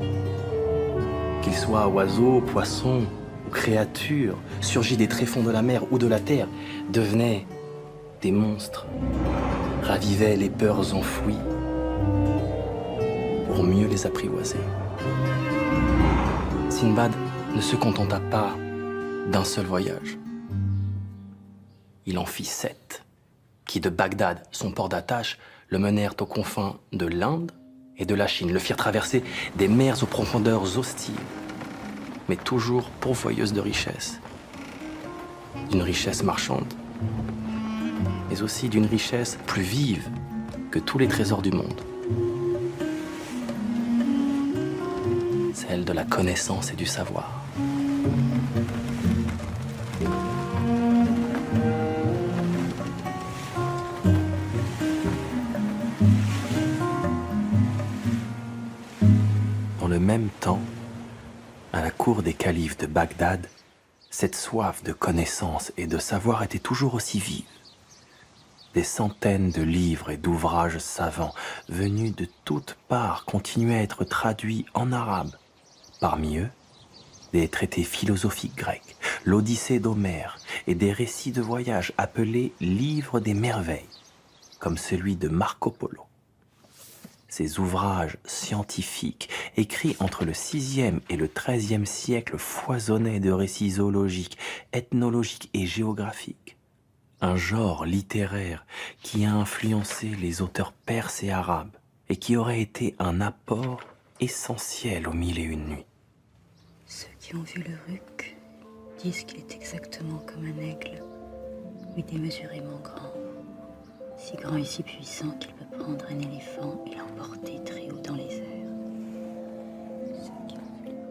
qu'ils soient oiseaux, poissons ou créatures, surgis des tréfonds de la mer ou de la terre, devenaient des monstres, ravivaient les peurs enfouies pour mieux les apprivoiser. Sinbad ne se contenta pas d'un seul voyage. Il en fit 7, qui de Bagdad, son port d'attache, le menèrent aux confins de l'Inde et de la Chine, le firent traverser des mers aux profondeurs hostiles, mais toujours pourvoyeuses de richesses. D'une richesse marchande, mais aussi d'une richesse plus vive que tous les trésors du monde. Celle de la connaissance et du savoir. Dans le même temps, à la cour des califes de Bagdad, cette soif de connaissance et de savoir était toujours aussi vive. Des centaines de livres et d'ouvrages savants venus de toutes parts continuaient à être traduits en arabe. Parmi eux, des traités philosophiques grecs, l'Odyssée d'Homère et des récits de voyage appelés livres des merveilles, comme celui de Marco Polo. Ces ouvrages scientifiques, écrits entre le VIe et le XIIIe siècle, foisonnaient de récits zoologiques, ethnologiques et géographiques. Un genre littéraire qui a influencé les auteurs perses et arabes et qui aurait été un apport essentiel aux 1001 nuits. Ceux qui ont vu le ruc disent qu'il est exactement comme un aigle, mais démesurément grand. Si grand et si puissant qu'il peut prendre un éléphant et l'emporter très haut dans les airs. Ceux qui ont vu le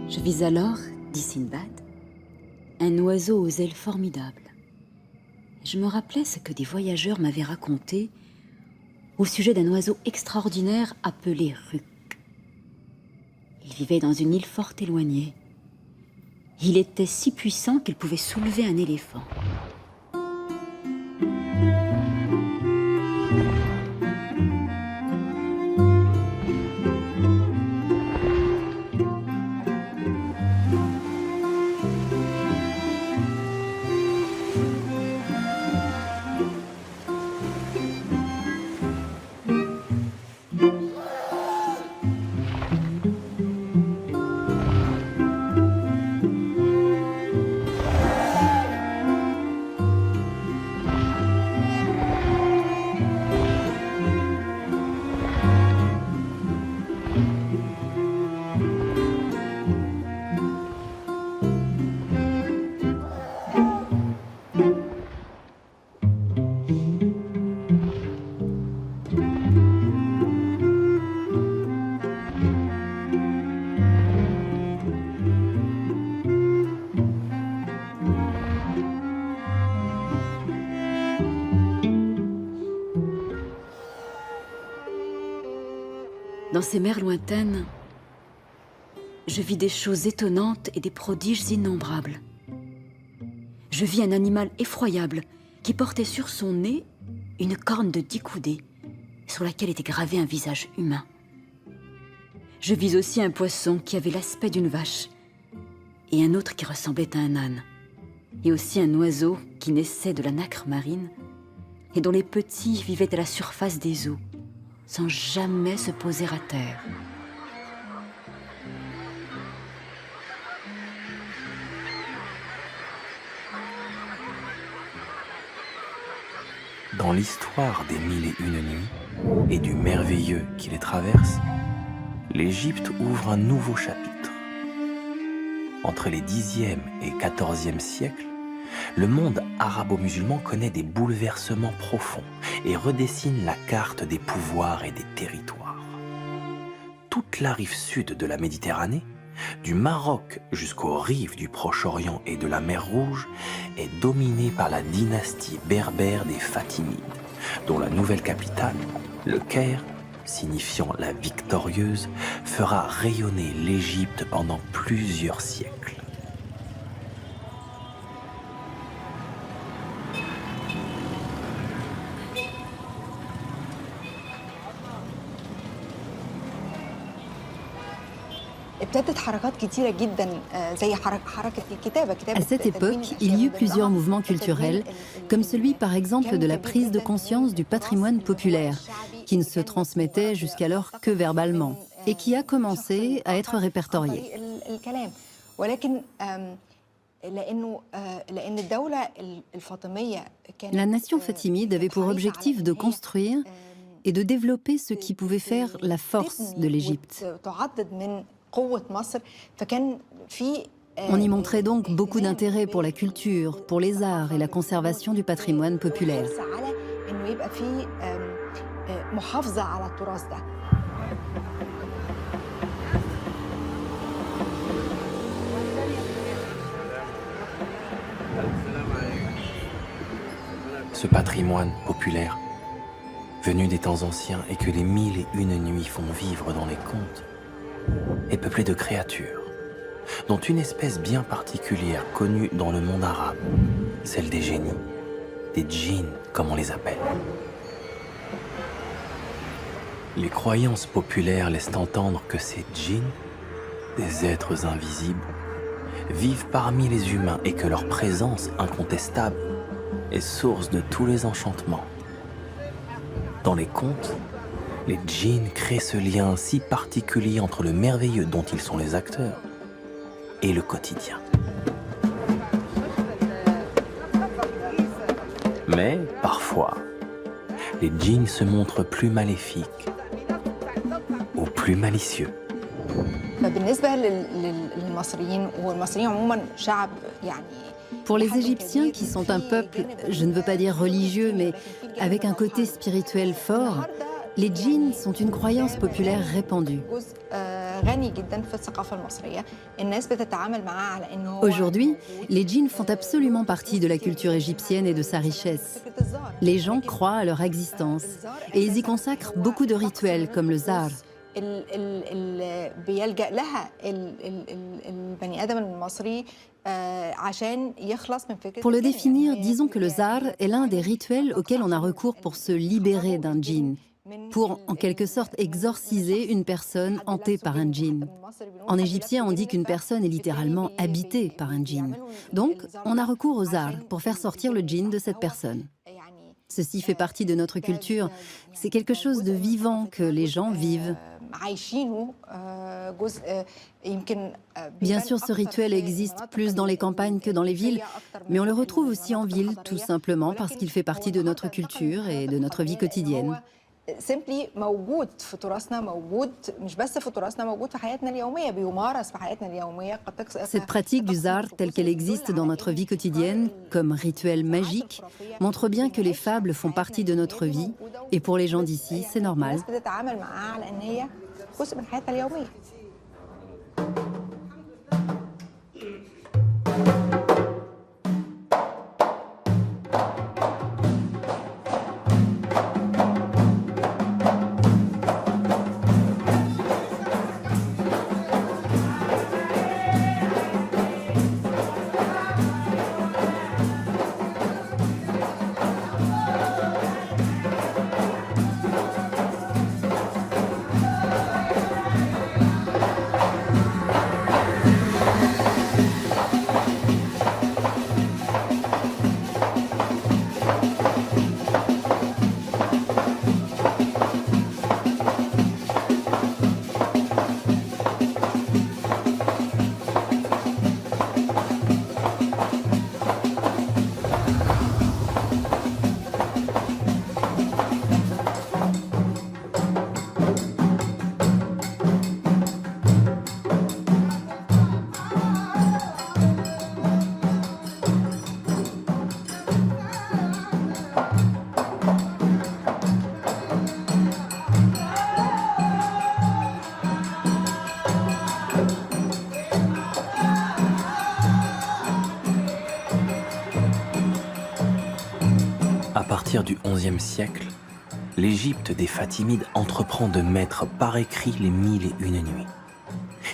Je vis alors, dit Sinbad, un oiseau aux ailes formidables. Je me rappelais ce que des voyageurs m'avaient raconté au sujet d'un oiseau extraordinaire appelé Ruc. Il vivait dans une île fort éloignée. Il était si puissant qu'il pouvait soulever un éléphant. Dans ces mers lointaines, je vis des choses étonnantes et des prodiges innombrables. Je vis un animal effroyable qui portait sur son nez une corne de 10 coudées, sur laquelle était gravé un visage humain. Je vis aussi un poisson qui avait l'aspect d'une vache, et un autre qui ressemblait à un âne, et aussi un oiseau qui naissait de la nacre marine, et dont les petits vivaient à la surface des eaux, sans jamais se poser à terre. Dans l'histoire des 1001 nuits et du merveilleux qui les traverse, l'Égypte ouvre un nouveau chapitre. Entre les 10e et 14e siècles, le monde arabo-musulman connaît des bouleversements profonds et redessine la carte des pouvoirs et des territoires. Toute la rive sud de la Méditerranée, du Maroc jusqu'aux rives du Proche-Orient et de la mer Rouge, est dominée par la dynastie berbère des Fatimides, dont la nouvelle capitale, le Caire, signifiant la victorieuse, fera rayonner l'Égypte pendant plusieurs siècles. À cette époque, il y eut plusieurs mouvements culturels, comme celui par exemple de la prise de conscience du patrimoine populaire, qui ne se transmettait jusqu'alors que verbalement, et qui a commencé à être répertorié. La nation fatimide avait pour objectif de construire et de développer ce qui pouvait faire la force de l'Égypte. On y montrait donc beaucoup d'intérêt pour la culture, pour les arts et la conservation du patrimoine populaire. Ce patrimoine populaire, venu des temps anciens et que les 1001 nuits font vivre dans les contes, est peuplé de créatures, dont une espèce bien particulière connue dans le monde arabe, celle des génies, des djinns comme on les appelle. Les croyances populaires laissent entendre que ces djinns, des êtres invisibles, vivent parmi les humains et que leur présence incontestable est source de tous les enchantements. Dans les contes, les djinns créent ce lien si particulier entre le merveilleux dont ils sont les acteurs et le quotidien. Mais, parfois, les djinns se montrent plus maléfiques ou plus malicieux. Pour les Égyptiens, qui sont un peuple, je ne veux pas dire religieux, mais avec un côté spirituel fort, les djinns sont une croyance populaire répandue. Aujourd'hui, les djinns font absolument partie de la culture égyptienne et de sa richesse. Les gens croient à leur existence et ils y consacrent beaucoup de rituels comme le zar. Pour le définir, disons que le zar est l'un des rituels auxquels on a recours pour se libérer d'un djinn, pour en quelque sorte exorciser une personne hantée par un djinn. En égyptien, on dit qu'une personne est littéralement habitée par un djinn. Donc, on a recours au zar pour faire sortir le djinn de cette personne. Ceci fait partie de notre culture. C'est quelque chose de vivant que les gens vivent. Bien sûr, ce rituel existe plus dans les campagnes que dans les villes, mais on le retrouve aussi en ville, tout simplement parce qu'il fait partie de notre culture et de notre vie quotidienne. Cette pratique du zar, telle qu'elle existe dans notre vie quotidienne, comme rituel magique, montre bien que les fables font partie de notre vie, et pour les gens d'ici, c'est normal. partir du XIe siècle, l'Égypte des Fatimides entreprend de mettre par écrit les 1001 nuits.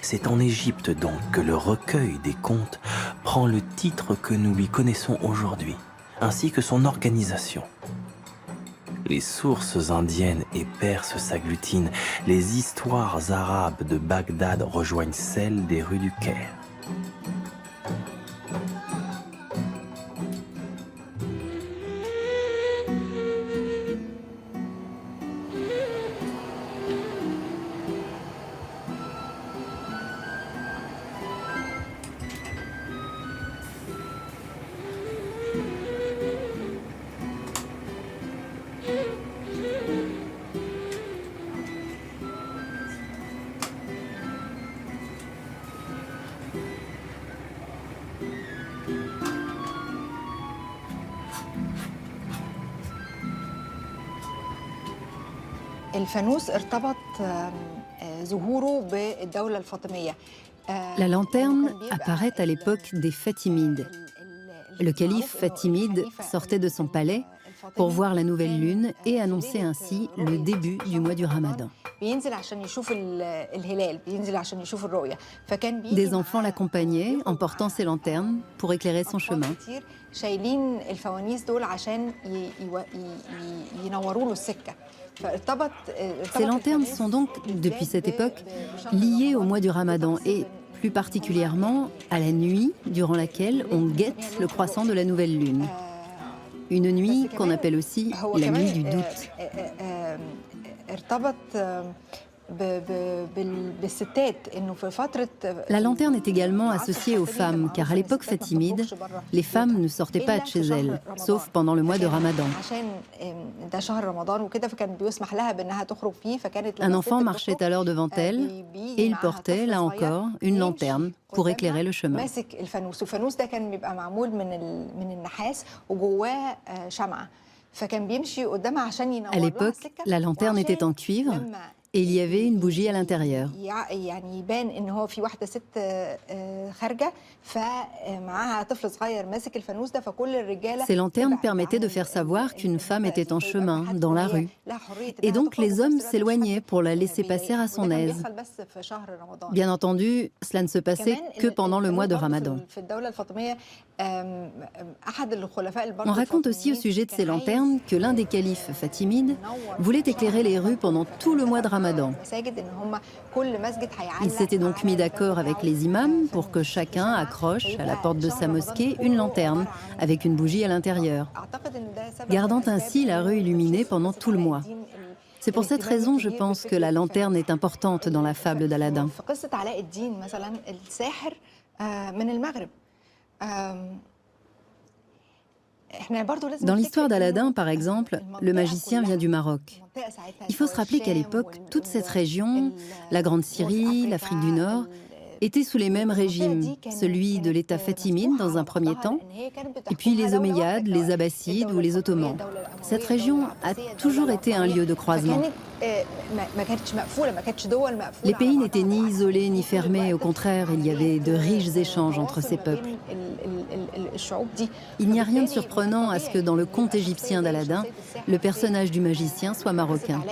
C'est en Égypte donc que le recueil des contes prend le titre que nous lui connaissons aujourd'hui, ainsi que son organisation. Les sources indiennes et perses s'agglutinent, les histoires arabes de Bagdad rejoignent celles des rues du Caire. La lanterne apparaît à l'époque des Fatimides. Le calife fatimide sortait de son palais pour voir la nouvelle lune et annoncer ainsi le début du mois du Ramadan. Des enfants l'accompagnaient en portant ses lanternes pour éclairer son chemin. Ces lanternes sont donc, depuis cette époque, liées au mois du Ramadan et plus particulièrement à la nuit durant laquelle on guette le croissant de la nouvelle lune. Une nuit qu'on appelle aussi la nuit du doute. La lanterne est également associée aux femmes, car à l'époque fatimide, les femmes ne sortaient pas de chez elles, sauf pendant le mois de Ramadan. Un enfant marchait alors devant elle et il portait, là encore, une lanterne pour éclairer le chemin. À l'époque, la lanterne était en cuivre et il y avait une bougie à l'intérieur. Ces lanternes permettaient de faire savoir qu'une femme était en chemin, dans la rue. Et donc les hommes s'éloignaient pour la laisser passer à son aise. Bien entendu, cela ne se passait que pendant le mois de Ramadan. On raconte aussi au sujet de ces lanternes que l'un des califes fatimides voulait éclairer les rues pendant tout le mois de Ramadan. Il s'était donc mis d'accord avec les imams pour que chacun accroche à la porte de sa mosquée une lanterne avec une bougie à l'intérieur, gardant ainsi la rue illuminée pendant tout le mois. C'est pour cette raison, je pense, que la lanterne est importante dans la fable d'Aladin. Dans l'histoire d'Aladin, par exemple, le magicien vient du Maroc. Il faut se rappeler qu'à l'époque, toute cette région, la Grande Syrie, l'Afrique du Nord, étaient sous les mêmes régimes, celui de l'État fatimide dans un premier temps, et puis les Omeyyades, les Abbassides ou les Ottomans. Cette région a toujours été un lieu de croisement. Les pays n'étaient ni isolés ni fermés, au contraire, il y avait de riches échanges entre ces peuples. Il n'y a rien de surprenant à ce que dans le conte égyptien d'Aladin, le personnage du magicien soit marocain.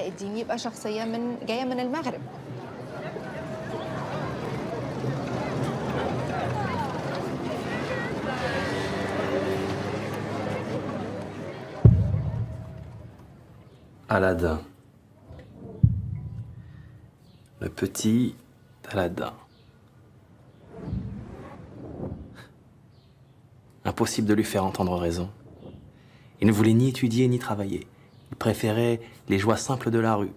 Aladin. Le petit Aladin. Impossible de lui faire entendre raison. Il ne voulait ni étudier ni travailler. Il préférait les joies simples de la rue.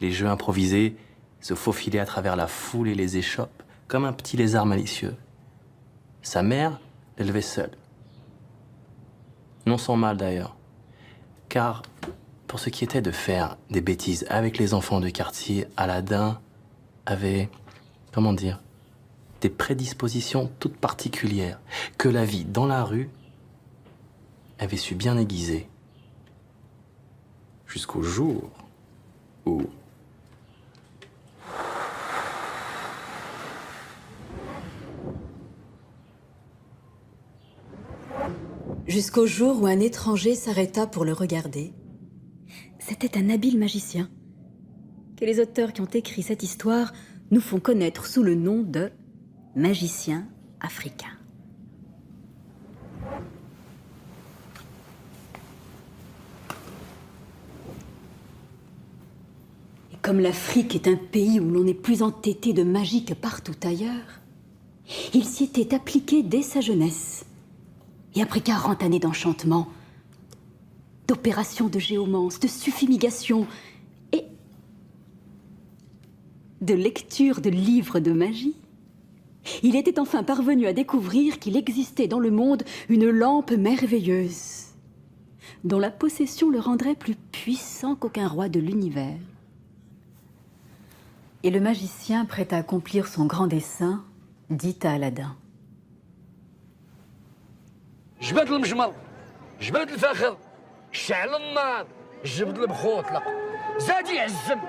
Les jeux improvisés, se faufiler à travers la foule et les échoppes, comme un petit lézard malicieux. Sa mère l'élevait seule. Non sans mal d'ailleurs. Car pour ce qui était de faire des bêtises avec les enfants du quartier, Aladin avait, comment dire, des prédispositions toutes particulières que la vie dans la rue avait su bien aiguiser. Jusqu'au jour où... jusqu'au jour où un étranger s'arrêta pour le regarder. C'était un habile magicien, que les auteurs qui ont écrit cette histoire nous font connaître sous le nom de magicien africain. Et comme l'Afrique est un pays où l'on est plus entêté de magie que partout ailleurs, il s'y était appliqué dès sa jeunesse. Et après 40 années d'enchantement, d'opérations de géomance, de suffumigation et de lecture de livres de magie, il était enfin parvenu à découvrir qu'il existait dans le monde une lampe merveilleuse, dont la possession le rendrait plus puissant qu'aucun roi de l'univers. Et le magicien, prêt à accomplir son grand dessein, dit à Aladdin: جبد المجمر جبد الفخر شعل النار جبد البخور طلق زاد يعزم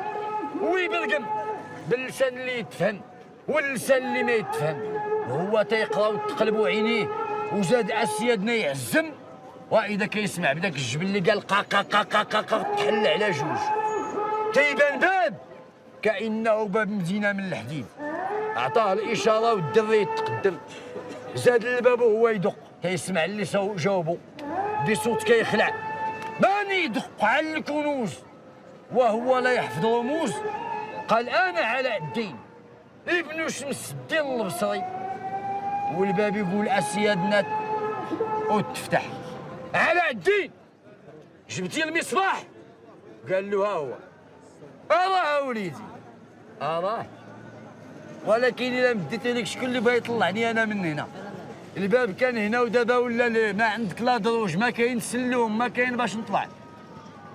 ويبرقم باللسان اللي يتفهم واللسان اللي ما يتفهم وهو تيقرا وتقلبوا عينيه وزاد اسيادنا يعزم واذا كيسمع بداك الجبل اللي قال قا قا قا قا قا قا تحل على جوج تيبان باب كانه باب مدينه من الحديد عطاه الاشاره والدري يتقدم زاد الباب وهو يدق كيسمع اللي جاوبو بصوت كيخلع ماني يدق على الكنوز وهو لا يحفظ رموز قال انا علاء الدين ابن شمس الدين البصري والباب يقول اسيادنا وتفتح علاء الدين جبتي المصباح قال له ها هو اراه وليدي اراه ولكن الا مديت لك شكون اللي بغا يطلعني انا من هنا الباب كان هنا ودابا ولا ما عندك لا دروج ما كاين سلوم ما كاين باش نطلع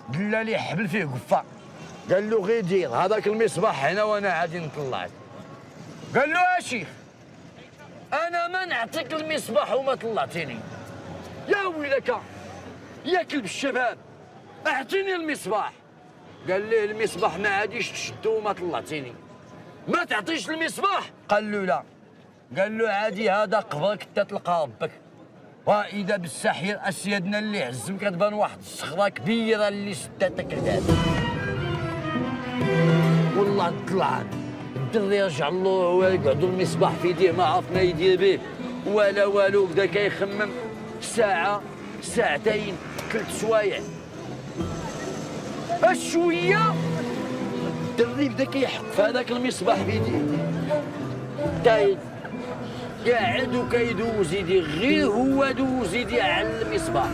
دلا لي حبل فيه قفا قال له غير دير هذاك المصباح هنا وانا عادي نطلعك قال له يا شيخ انا ما نعطيك المصباح وما طلعتيني يا ويلك يا كلب الشباب اعطيني المصباح قال ليه المصباح ما عاديش تشدو وما طلعتيني ما تعطيش المصباح قال له لا قال له عادي هذا قبرك انت تلقى ربك واذا بالسحير اسيادنا اللي عزم كتبان واحد الصخره كبيره اللي سداتك العداد والله طلعت الدري رجع له هو يقعدوا المصباح في يديه ما عرف ما يدير به ولا والو بدا كيخمم ساعه ساعتين 3 سوايع الشويه الدري بدا كيحك في هذاك المصباح في يديه تايد قاعد وكيدوز يدي غير هو دوز يدي على المصباح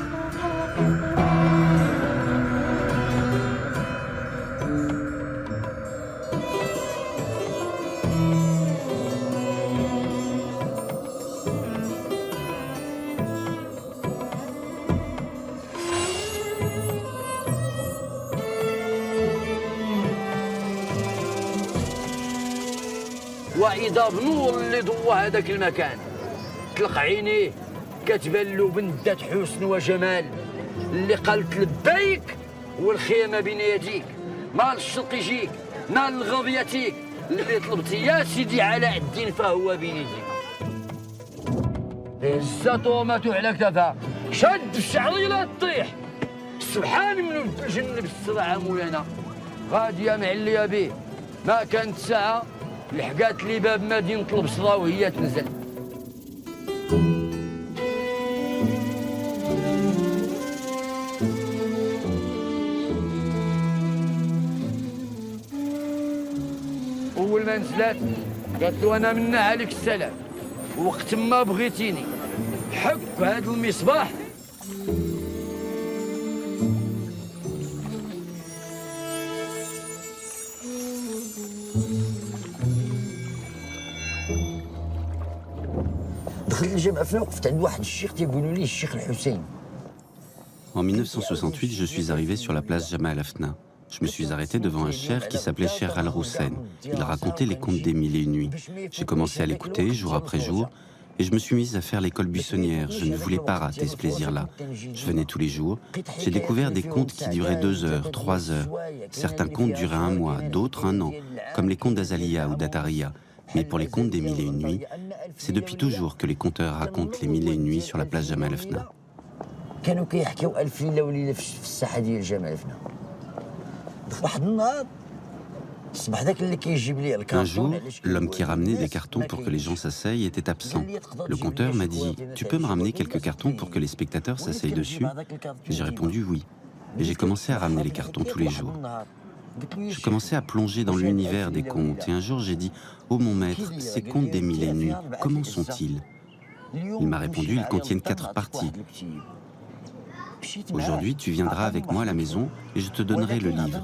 وإذا بنور اللي ضوى هذاك المكان طلق عينيه كتبان له بنت ذات حسن وجمال اللي قالت لبيك والخير ما بين يديك ما الشرق يجيك ما الغرب ياتيك اللي طلبتي يا سيدي علاء الدين فهو بين يديك هزت طومته على كتفها شد الشعري لا تطيح سبحان من الجن بالسرعه مولانا غاديه معليه به ما كانت ساعه لحقات لي باب مدينة البصرة وهي تنزل أول ما نزلت قالت له أنا منا عليك السلام وقت ما بغيتيني حك هذا المصباح En 1968, je suis arrivé sur la place Jamal Afna. Je me suis arrêté devant un cheikh qui s'appelait Cheikh Al-Roussen. Il racontait les contes des 1000 et une nuits. J'ai commencé à l'écouter jour après jour et je me suis mise à faire l'école buissonnière. Je ne voulais pas rater ce plaisir-là. Je venais tous les jours. J'ai découvert des contes qui duraient 2 heures, 3 heures. Certains contes duraient 1 mois, d'autres 1 an, comme les contes d'Azalia ou d'Ataria. Mais pour les contes des 1000 et une nuits, c'est depuis toujours que les conteurs racontent les 1000 et une nuits sur la place Jamal Afna. كانوا كيحكيو ألف ليلة وليلة في الساحة ديال جامع الفنا. واحد النهار صبح داك اللي كيجيب لي الكارطون. Un jour, l'homme qui ramenait des cartons pour que les gens s'asseyent était absent. Le compteur m'a dit « Tu peux me ramener quelques cartons pour que les spectateurs s'asseyent dessus ?» J'ai répondu oui. Et j'ai commencé à ramener les cartons tous les jours. Je commençais à plonger dans l'univers des contes. Et un jour, j'ai dit « Oh mon maître, ces contes des mille et une nuits, comment sont-ils ?» Il m'a répondu « Ils contiennent 4 parties. Aujourd'hui, tu viendras avec moi à la maison et je te donnerai le livre. »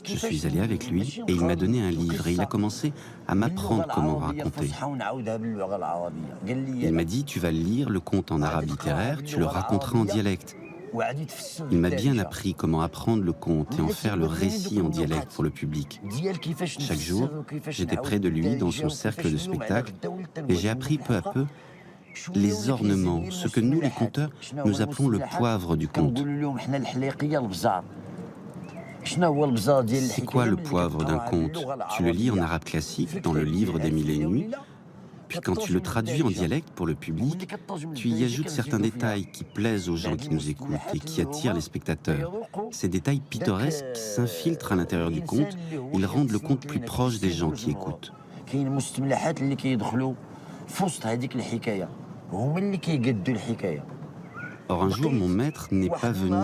Je suis allé avec lui et il m'a donné un livre et il a commencé à m'apprendre comment raconter. Il m'a dit « Tu vas lire le conte en arabe littéraire, tu le raconteras en dialecte. » Il m'a bien appris comment apprendre le conte et en faire le récit en dialecte pour le public. Chaque jour, j'étais près de lui dans son cercle de spectacle et j'ai appris peu à peu les ornements, ce que nous les conteurs, nous appelons le poivre du conte. C'est quoi le poivre d'un conte? Tu le lis en arabe classique dans le livre des mille et une nuits. Puis quand tu le traduis en dialecte pour le public, tu y ajoutes certains détails qui plaisent aux gens qui nous écoutent et qui attirent les spectateurs. Ces détails pittoresques s'infiltrent à l'intérieur du conte, ils rendent le conte plus proche des gens qui écoutent. Or un jour, mon maître n'est pas venu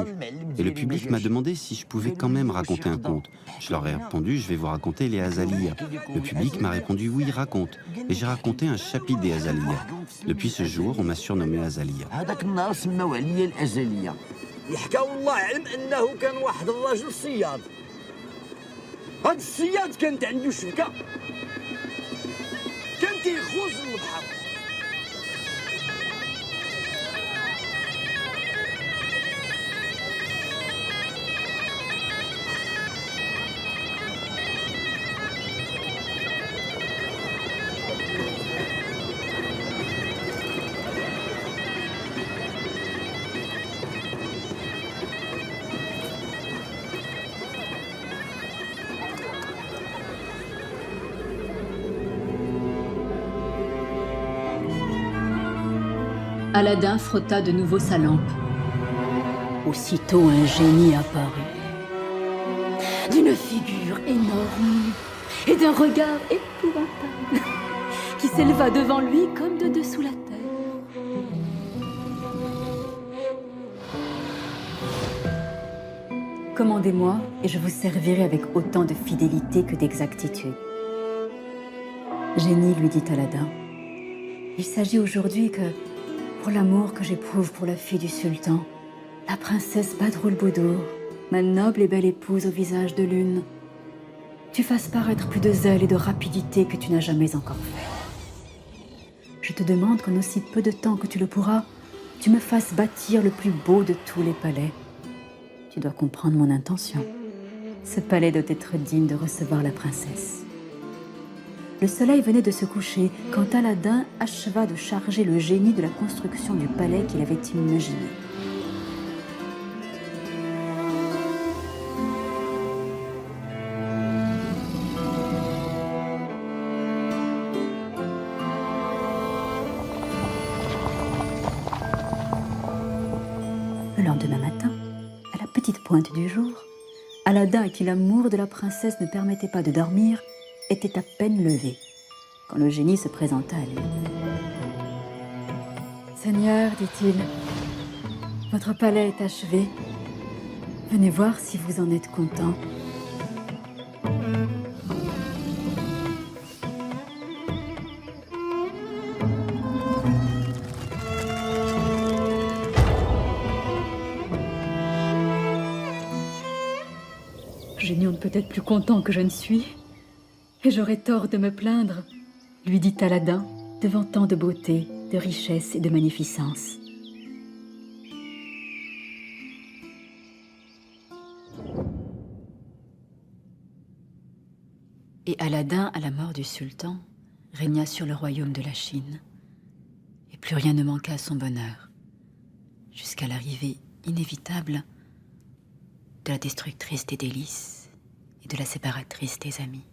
et le public m'a demandé si je pouvais quand même raconter un conte. Je leur ai répondu, je vais vous raconter les Azaliyas. Le public m'a répondu, oui, raconte. Et j'ai raconté un chapitre des Azaliyas. Depuis ce jour, on m'a surnommé Azaliya. Aladdin frotta de nouveau sa lampe. Aussitôt un génie apparut, d'une figure énorme et d'un regard épouvantable, qui s'éleva devant lui comme de dessous la terre. Commandez-moi et je vous servirai avec autant de fidélité que d'exactitude. Génie, lui dit Aladdin, il s'agit aujourd'hui que, pour l'amour que j'éprouve pour la fille du sultan, la princesse Badroul Boudour, ma noble et belle épouse au visage de lune, tu fasses paraître plus de zèle et de rapidité que tu n'as jamais encore fait. Je te demande qu'en aussi peu de temps que tu le pourras, tu me fasses bâtir le plus beau de tous les palais. Tu dois comprendre mon intention. Ce palais doit être digne de recevoir la princesse. Le soleil venait de se coucher quand Aladdin acheva de charger le génie de la construction du palais qu'il avait imaginé. Le lendemain matin, à la petite pointe du jour, Aladdin, à qui l'amour de la princesse ne permettait pas de dormir, était à peine levé, quand le génie se présenta à lui. « Seigneur, dit-il, votre palais est achevé. Venez voir si vous en êtes content. » Génie, on ne peut être plus content que je ne suis. Et j'aurais tort de me plaindre, lui dit Aladdin, devant tant de beauté, de richesse et de magnificence. Et Aladdin, à la mort du sultan, régna sur le royaume de la Chine. Et plus rien ne manqua à son bonheur, jusqu'à l'arrivée inévitable de la destructrice des délices et de la séparatrice des amis.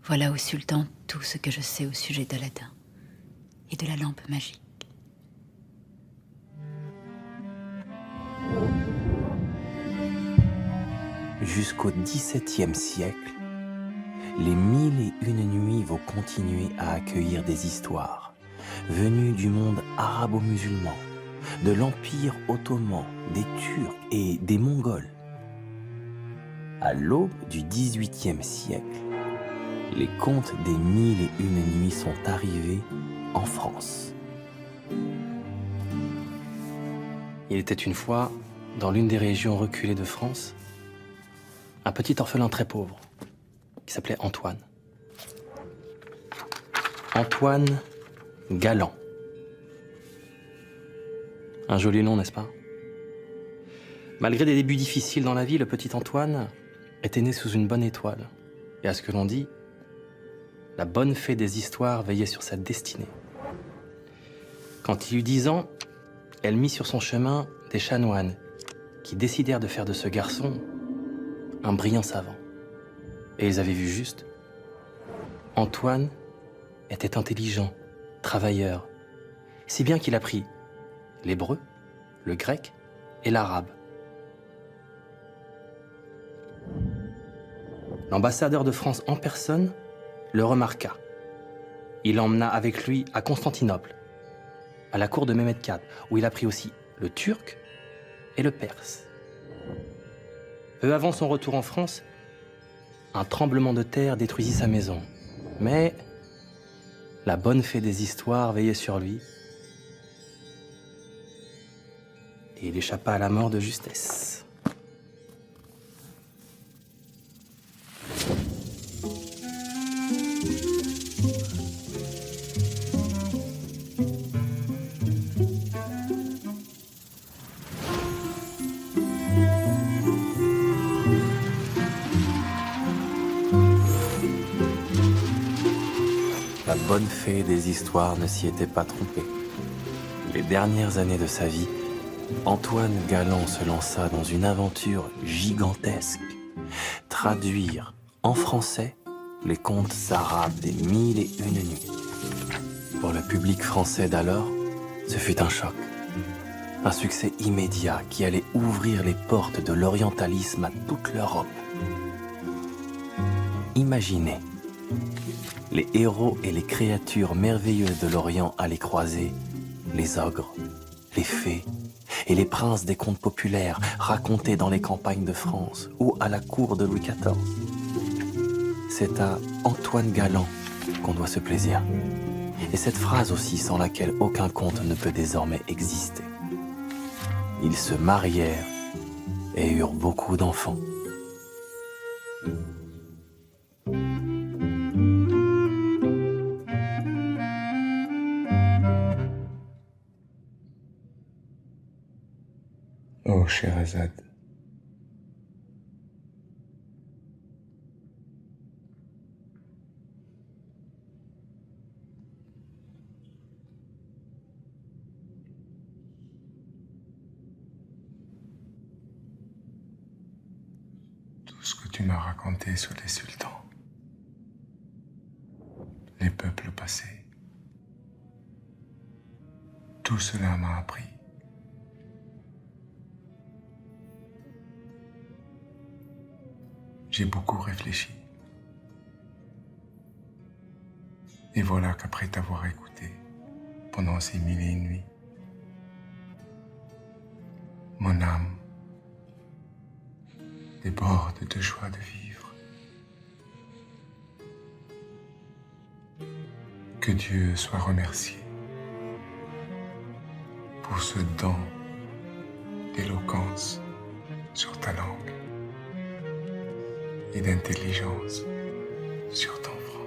Voilà au sultan tout ce que je sais au sujet d'Aladin et de la lampe magique. jusqu'au XVIIe siècle, les 1001 nuits vont continuer à accueillir des histoires venues du monde arabo-musulman, de l'Empire ottoman, des Turcs et des Mongols. À l'aube du XVIIIe siècle, les contes des 1001 nuits sont arrivés en France. Il était une fois, dans l'une des régions reculées de France, un petit orphelin très pauvre qui s'appelait Antoine. Antoine Galland. Un joli nom, n'est-ce pas? Malgré des débuts difficiles dans la vie, le petit Antoine était né sous une bonne étoile. Et à ce que l'on dit, la bonne fée des histoires veillait sur sa destinée. Quand il eut 10 ans, elle mit sur son chemin des chanoines qui décidèrent de faire de ce garçon un brillant savant. Et ils avaient vu juste. Antoine était intelligent, travailleur, si bien qu'il apprit l'hébreu, le grec et l'arabe. L'ambassadeur de France en personne le remarqua. Il l'emmena avec lui à Constantinople, à la cour de Mehmed IV, où il apprit aussi le turc et le perse. Peu avant son retour en France, un tremblement de terre détruisit sa maison. Mais la bonne fée des histoires veillait sur lui et il échappa à la mort de justesse. La bonne fée des histoires ne s'y était pas trompée. Les dernières années de sa vie, Antoine Galland se lança dans une aventure gigantesque. Traduire en français les contes arabes des 1001 nuits. Pour le public français d'alors, ce fut un choc. Un succès immédiat qui allait ouvrir les portes de l'orientalisme à toute l'Europe. Imaginez, les héros et les créatures merveilleuses de l'Orient allaient croiser les ogres, les fées et les princes des contes populaires racontés dans les campagnes de France ou à la cour de Louis XIV. C'est à Antoine Galland qu'on doit ce plaisir. Et cette phrase aussi sans laquelle aucun conte ne peut désormais exister. Ils se marièrent et eurent beaucoup d'enfants. Oh, Sherazade. Tout ce que tu m'as raconté sur les sultans, les peuples passés, tout cela m'a appris. J'ai beaucoup réfléchi. Et voilà qu'après t'avoir écouté pendant ces 1001 nuits, mon âme déborde de joie de vivre. Que Dieu soit remercié pour ce don d'éloquence sur ta langue et d'intelligence sur ton front.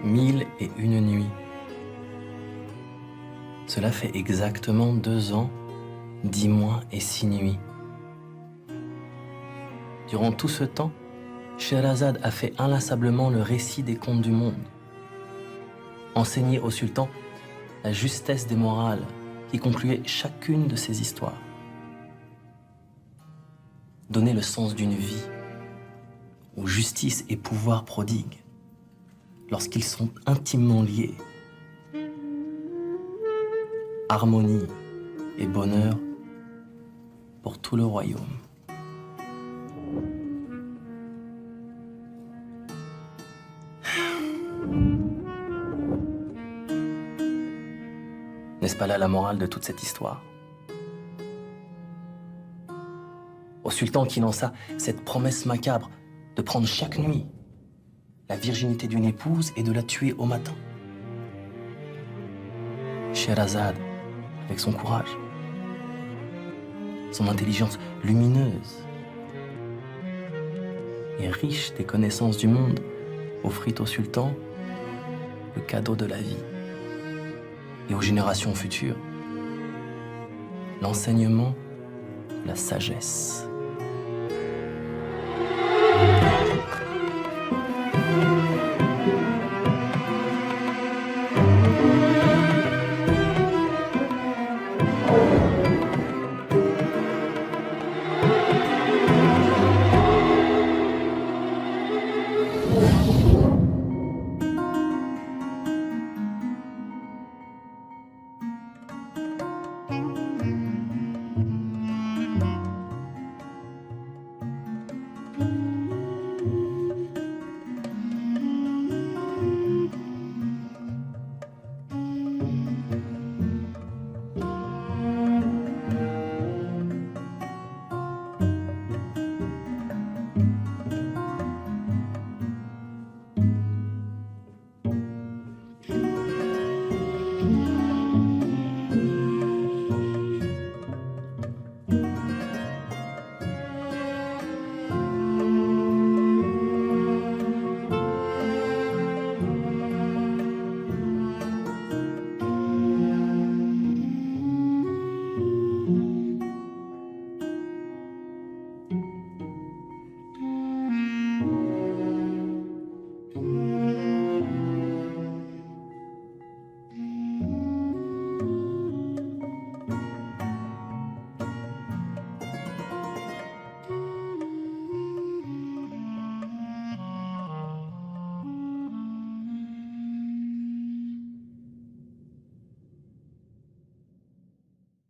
Mille et une nuits. Cela fait exactement 2 ans, 10 mois et 6 nuits. Durant tout ce temps, Sherazade a fait inlassablement le récit des contes du monde. Enseignée au sultan, la justesse des morales qui concluait chacune de ces histoires. Donner le sens d'une vie où justice et pouvoir prodiguent, lorsqu'ils sont intimement liés. Harmonie et bonheur pour tout le royaume. N'est-ce pas là la morale de toute cette histoire? Au sultan qui lança cette promesse macabre de prendre chaque nuit la virginité d'une épouse et de la tuer au matin. Scheherazade, avec son courage, son intelligence lumineuse et riche des connaissances du monde, offrit au sultan le cadeau de la vie et aux générations futures l'enseignement de la sagesse.